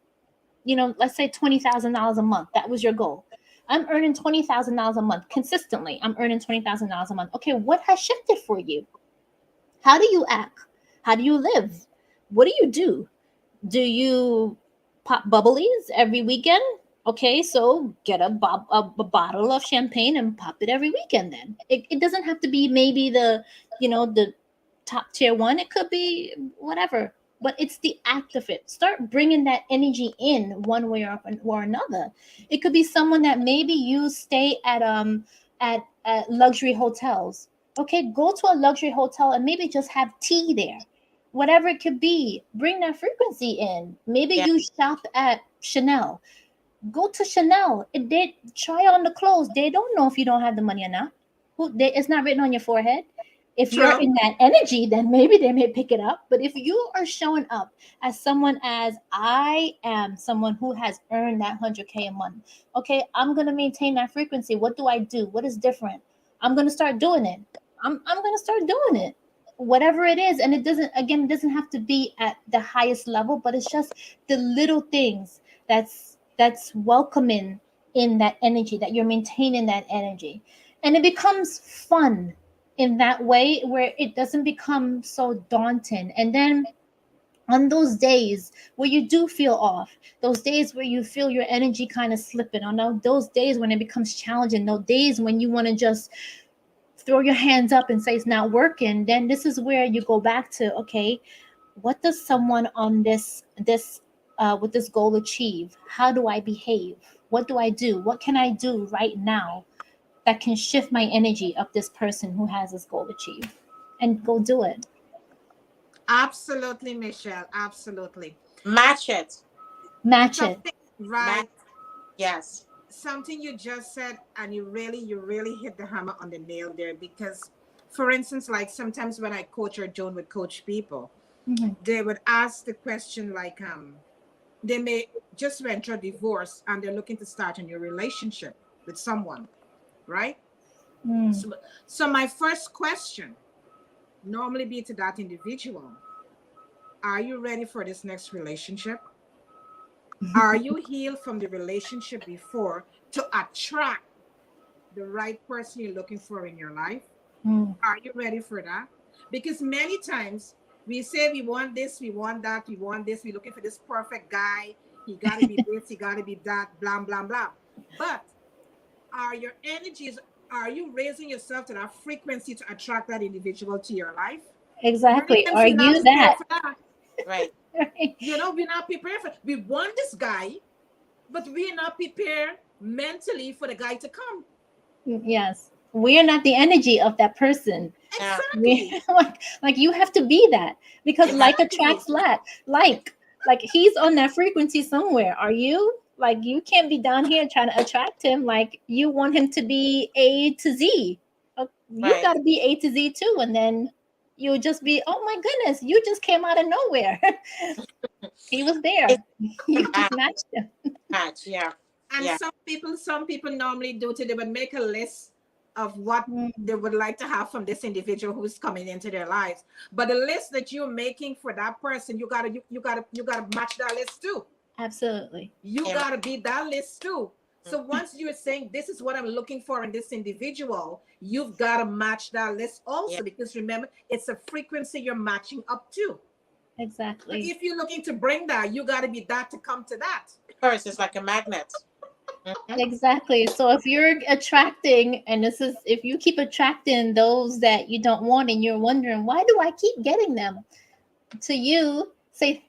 let's say $20,000 a month. That was your goal. I'm earning $20,000 a month consistently. I'm earning $20,000 a month. Okay, what has shifted for you? How do you act? How do you live? What do you do? Do you pop bubblies every weekend? Okay, so get a bottle of champagne and pop it every weekend then. It doesn't have to be maybe the top tier one. It could be whatever. But it's the act of it. Start bringing that energy in one way or another. It could be someone that maybe you stay at luxury hotels. Okay, go to a luxury hotel and maybe just have tea there, whatever it could be. Bring that frequency in. Maybe Yeah. you shop at Chanel. Go to Chanel. They try on the clothes. They don't know if you don't have the money or not. It's not written on your forehead. If you're True. in that energy, then maybe they may pick it up. But if you are showing up as someone, as I am someone who has earned that 100K a month, okay, I'm gonna maintain that frequency. What do I do? What is different? I'm gonna start doing it. I'm gonna start doing it. Whatever it is, and it doesn't have to be at the highest level, but it's just the little things that's welcoming in that energy, that you're maintaining that energy, and it becomes fun in that way where it doesn't become so daunting. And then on those days where you do feel off, those days where you feel your energy kind of slipping, on those days when it becomes challenging, those days when you want to just throw your hands up and say it's not working, then this is where you go back to, okay, what does someone on this with this goal achieve? How do I behave? What do I do? What can I do right now that can shift my energy of this person who has this goal achieved? And go do it. Absolutely, Michelle. Absolutely. Match it. Match it. Something Match. right. Yes. Something you just said, and you really hit the hammer on the nail there. Because, for instance, like sometimes when I coach, or Joan would coach people, Mhm. they would ask the question like, they may just went through a divorce and they're looking to start a new relationship with someone, right? Mm. So my first question normally be to that individual: are you ready for this next relationship? Are you healed from the relationship before to attract the right person you're looking for in your life? Mm. Are you ready for that? Because many times we say we want this, we want that, we want this, we're looking for this perfect guy. He got to be this, he got to be that, blah, blah, blah. But are your energies, are you raising yourself to that frequency to attract that individual to your life? Many Exactly. times Are we're not you prepared that? for that. Right. Right. We're not prepared for. We want this guy, but we're not prepared mentally for the guy to come. Yes. We are not the energy of that person. Yeah. We Exactly. like you have to be that because You have. like Exactly. attracts like he's on that frequency somewhere. Are you? Like you can't be down here trying to attract him. Like you want him to be A to Z. You Right. got to be A to Z too, and then you'll just be, oh my goodness, you just came out of nowhere. He was It's there. You a just matched him. match. Yeah. And Yeah. some people normally do it. They would make a list of what Mm, they would like to have from this individual who's coming into their lives. But the list that you're making for that person, you gotta match that list too. absolutely. You Amen. gotta be that list too. Mm. So once you're saying this is what I'm looking for in this individual, you've got to match that list Yeah. also, because remember, it's a frequency you're matching up to. So Exactly. if you're looking to bring that, you got to be that to come to that. First, it's like a magnet. Mhm. Exactly. So if you're attracting, and this is if you keep attracting those that you don't want, and you're wondering, why do I keep getting them? To you, say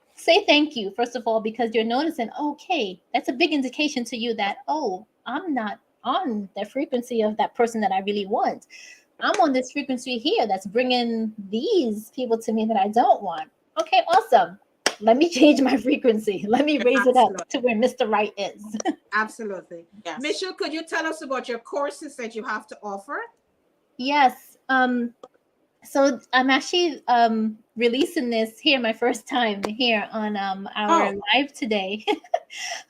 thank you, first of all, because you're noticing, okay, that's a big indication to you that, oh, I'm not on the frequency of that person that I really want. I'm on this frequency here that's bringing these people to me that I don't want. Okay, awesome. Let me change my frequency. Let me raise it up Absolutely. to where Mr. Right is. Absolutely. Yes. Michelle, could you tell us about your courses that you have to offer? Yes. So I'm actually releasing this here my first time here on our Oh, live today.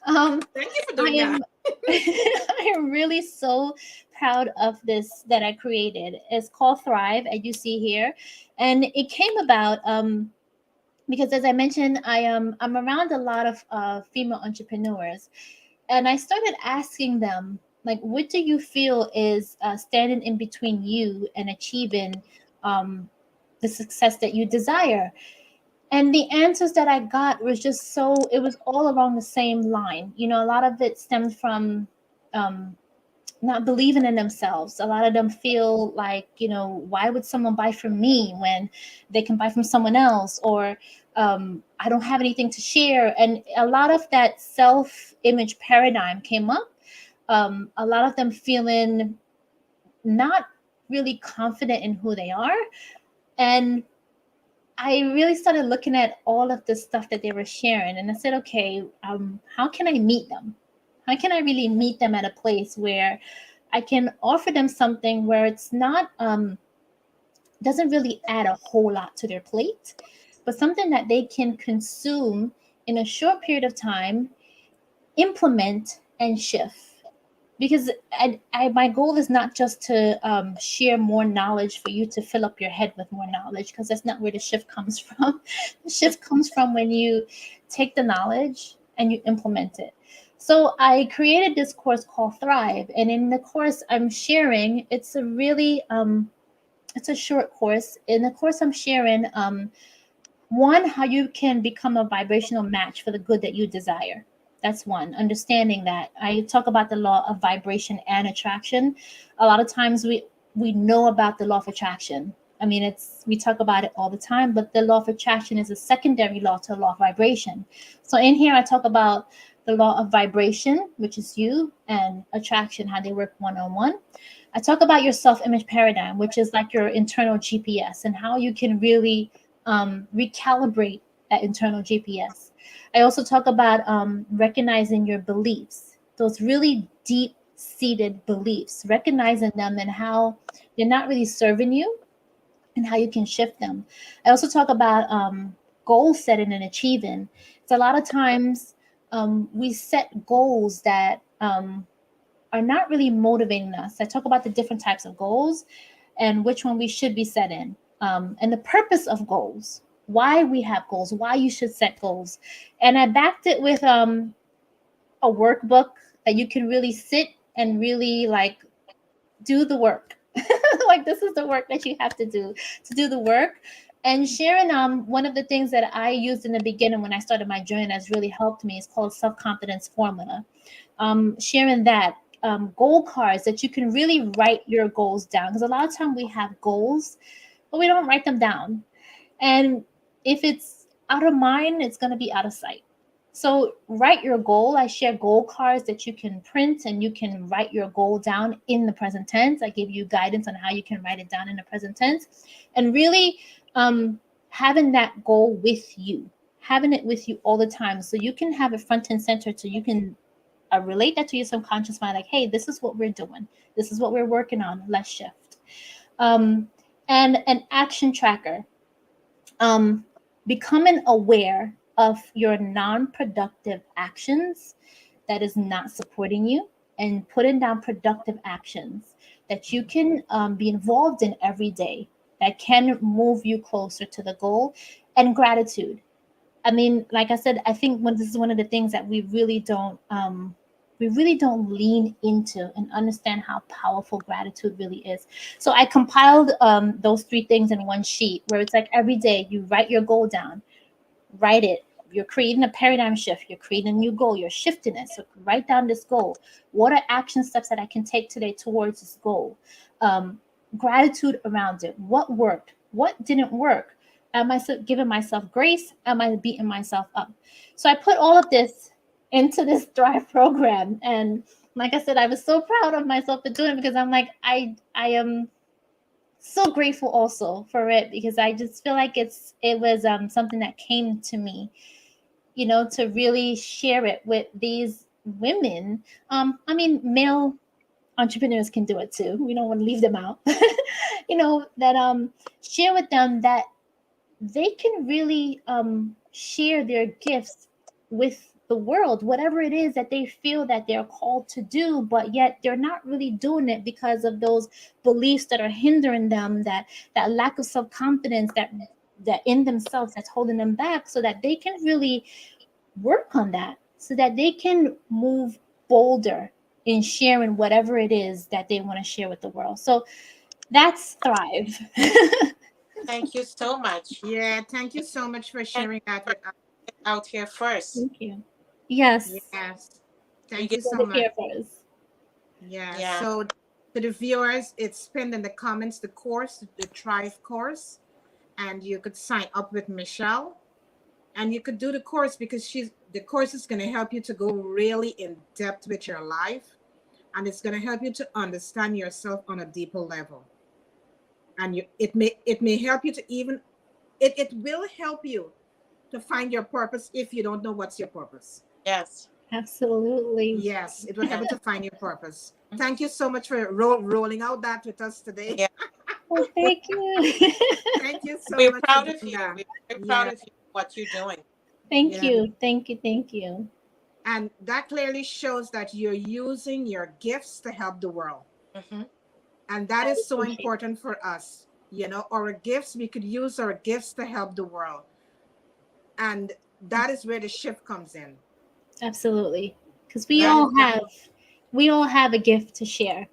um Thank you for I doing that. am I am really so proud of this that I created. It's called Thrive, as you see here, and it came about because, as I mentioned, I'm around a lot of female entrepreneurs, and I started asking them, like, what do you feel is standing in between you and achieving um, the success that you desire? And the answers that I got was just so, it was all along the same line. You know, a lot of it stemmed from um, not believing in themselves. A lot of them feel like, why would someone buy from me when they can buy from someone else? Or I don't have anything to share. And a lot of that self image paradigm came up. A lot of them feeling not really confident in who they are. And I really started looking at all of the stuff that they were sharing, and I said, okay, how can I meet them? How can I really meet them at a place where I can offer them something where it's not doesn't really add a whole lot to their plate, but something that they can consume in a short period of time, implement and shift. Because my goal is not just to share more knowledge for you to fill up your head with more knowledge, because that's not where the shift comes from. The shift comes from when you take the knowledge and you implement it. So I created this course called Thrive, and in the course I'm sharing, it's a short course. In the course I'm sharing, one, how you can become a vibrational match for the good that you desire. That's one, understanding that. I talk about the law of vibration and attraction. A lot of times we know about the law of attraction. I mean, we talk about it all the time, but the law of attraction is a secondary law to the law of vibration. So in here I talk about the law of vibration, which is you, and attraction, how they work one on one. I talk about your self image paradigm, which is like your internal GPS, and how you can really recalibrate that internal GPS. I also talk about recognizing your beliefs, those really deep seated beliefs, recognizing them and how they're not really serving you, and how you can shift them. I also talk about goal setting and achieving. It's a lot of times we set goals that are not really motivating us. I talk about the different types of goals and which one we should be setting, and the purpose of goals, why we have goals, why you should set goals. And I backed it with a workbook that you can really sit and really like do the work. Like, this is the work that you have to do the work. And sharing, one of the things that I used in the beginning when I started my journey that's really helped me is called self-confidence formula. Sharing that, goal cards that you can really write your goals down, because a lot of time we have goals but we don't write them down. And if it's out of mind, it's going to be out of sight. So write your goal. I share goal cards that you can print, and you can write your goal down in the present tense. I give you guidance on how you can write it down in the present tense. And really, having that goal with you, having it with you all the time, so you can have it front and center, so you can relate that to your subconscious mind, like, hey, this is what we're doing, this is what we're working on, let's shift. And an action tracker, becoming aware of your non-productive actions that is not supporting you, and putting down productive actions that you can, be involved in every day, that can move you closer to the goal. And gratitude. I mean, like I said, I think this is one of the things that we really don't lean into and understand how powerful gratitude really is. So I compiled, those three things in one sheet, where it's like every day you write your goal down, write it. You're creating a paradigm shift. You're creating a new goal. You're shifting it. So write down this goal. What are action steps that I can take today towards this goal? Gratitude around it. What worked? What didn't work? Am I giving myself grace? Am I beating myself up? So I put all of this into this Thrive program. And like I said, I was so proud of myself for doing it, because I'm like, I am so grateful also for it, because I just feel like it was, something that came to me, to really share it with these women. I mean, male entrepreneurs can do it too. We don't want to leave them out. That, share with them that they can really, share their gifts with the world, whatever it is that they feel that they're called to do, but yet they're not really doing it because of those beliefs that are hindering them, that lack of self-confidence, that in themselves, that's holding them back, so that they can really work on that, so that they can move bolder in sharing whatever it is that they want to share with the world. So that's Thrive. Thank you so much. Yeah, thank you so much for And sharing that for with us. out here first. Thank you. Yes. Yes, You thank get you For so the much. care first. Yeah, yeah. so to the viewers, it's pinned in the comments, the course, the Thrive course, and you could sign up with Michelle, and you could do the course, because the course is going to help you to go really in depth with your life, and it's going to help you to understand yourself on a deeper level. And it may help you to even it will help you to find your purpose if you don't know what's your purpose. Yes. Absolutely. Yes, it will help Yeah. you to find your purpose. Thank you so much for rolling out that with us today. Yeah. Well, thank you. Thank you so We're much for proud of doing you. that. We're very proud Yeah, of you, what you're doing. Thank yeah. you. Thank you. Thank you. And that clearly shows that you're using your gifts to help the world. Hmm. And that I is so appreciate important for us. Our gifts, we could use our gifts to help the world. And it. that is where the shift comes in. Absolutely. Because That is that. we all have a gift to share.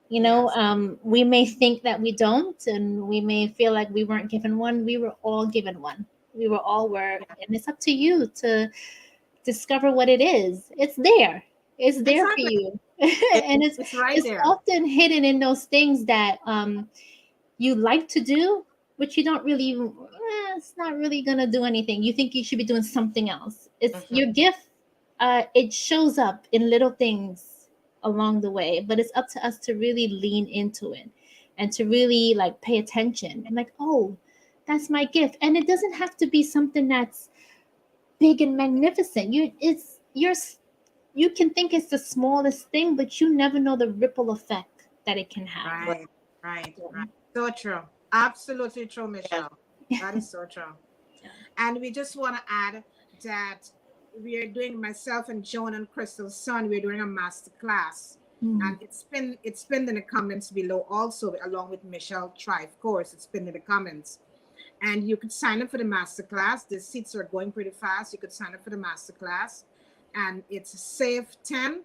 Yes, We may think that we don't, and we may feel like we weren't given one. We were all given one. We were all were, and it's up to you to discover what it is. It's there. It's there for exactly. you. It, And It's right it's there. often hidden in those things that, you like to do, but you don't really, it's not really gonna do anything. You think you should be doing something else. It's mhm. your gift. It shows up in little things along the way, but it's up to us to really lean into it, and to really like pay attention and like, oh, that's my gift. And it doesn't have to be something that's big and magnificent. You can think it's the smallest thing, but you never know the ripple effect that it can have. Right. Right, right, right. So true. Absolutely true, Yes. Michelle. That is so true. And we just want to add that we are doing, myself and Joan and Crystal's son, we're doing a master class. Mm. And it's pinned in the comments below also, along with Michelle Thrive course. It's pinned in the comments. And you could sign up for the master class. The seats are going pretty fast. You could sign up for the master class. And it's save 10,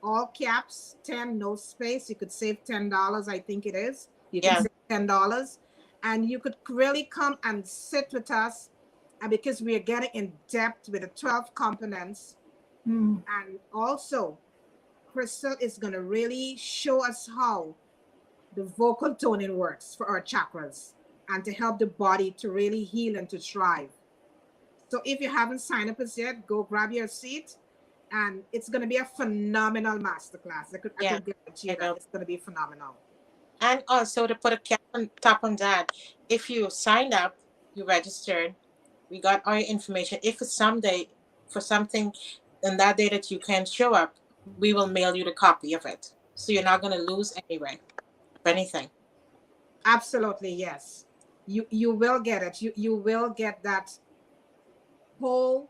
all caps, 10, no space. You could save $10, I think it is. You can Yes. save $10, and you could really come and sit with us. And because we are getting in depth with the 12 components, Mm. and also Crystal is going to really show us how the vocal toning works for our chakras and to help the body to really heal and to thrive. So if you haven't signed up as yet, go grab your seat, and it's going to be a phenomenal masterclass. I Yeah. could guarantee you I that will. it's going to be phenomenal. And also to put a cap on top on that, if you signed up, you registered, we got all your information. If it's someday for something on that day that you can't show up, we will mail you the copy of it. So you're not gonna lose anyway of anything. Absolutely, yes. You will get it. You will get that whole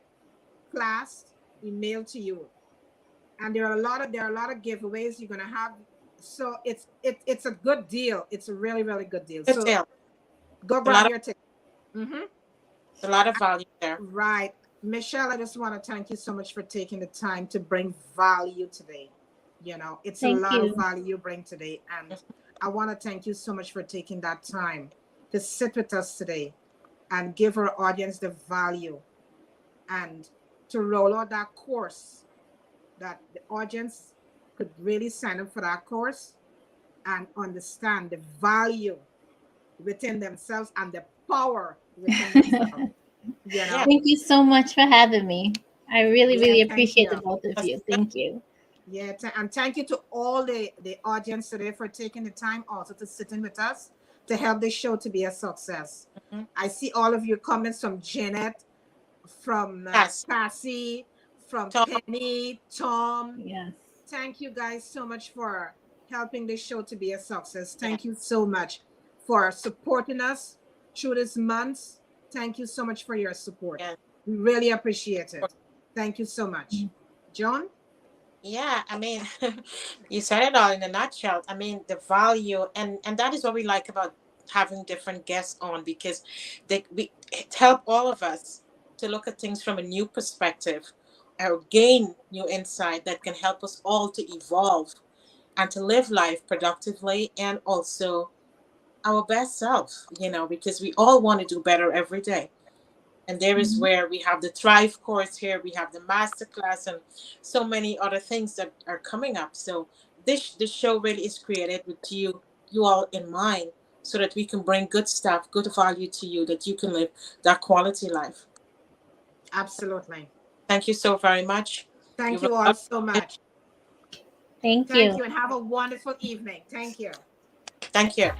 class emailed to you. And there are a lot of giveaways you're gonna have. So it's a good deal. It's a really, really good deal. Good So deal. go A lot grab of your ticket. Mm-hmm. a lot of value there. Right. Michelle, I just want to thank you so much for taking the time to bring value today. It's a Thank lot of you. value you bring today. And I want to thank you so much for taking that time to sit with us today and give our audience the value and to roll out that course that the audience could really sign up for that course and understand the value within themselves and the power within themselves. You Yeah. know? Thank you so much for having me. I really, Yeah, really thank appreciate the you. both of That's you. Thank you. Yeah, and thank you to all the audience today for taking the time also to sit in with us to help this show to be a success. mhm. I see all of your comments from Janet, from Yes. Cassie, from Tom, Penny, Tom. Yes. Thank you guys so much for helping this show to be a success. yeah. Thank you so much for supporting us through this month. Thank you so much for your support. Yeah. We really appreciate it. Thank you so much. Joan? Yeah, I mean, you said it all in a nutshell. I mean, the value, and that is what we like about having different guests on, because it help all of us to look at things from a new perspective or gain new insight that can help us all to evolve and to live life productively and also our best self, because we all want to do better every day. And there is Mhm. where we have the Thrive course here, we have the Masterclass, and so many other things that are coming up. So this show really is created with you all in mind, so that we can bring good stuff, good value to you, that you can live that quality life. Absolutely. Thank you so very much. You Thank will you all love so it. much. Thank Thank you. you and have a wonderful evening. Thank you. Thank you.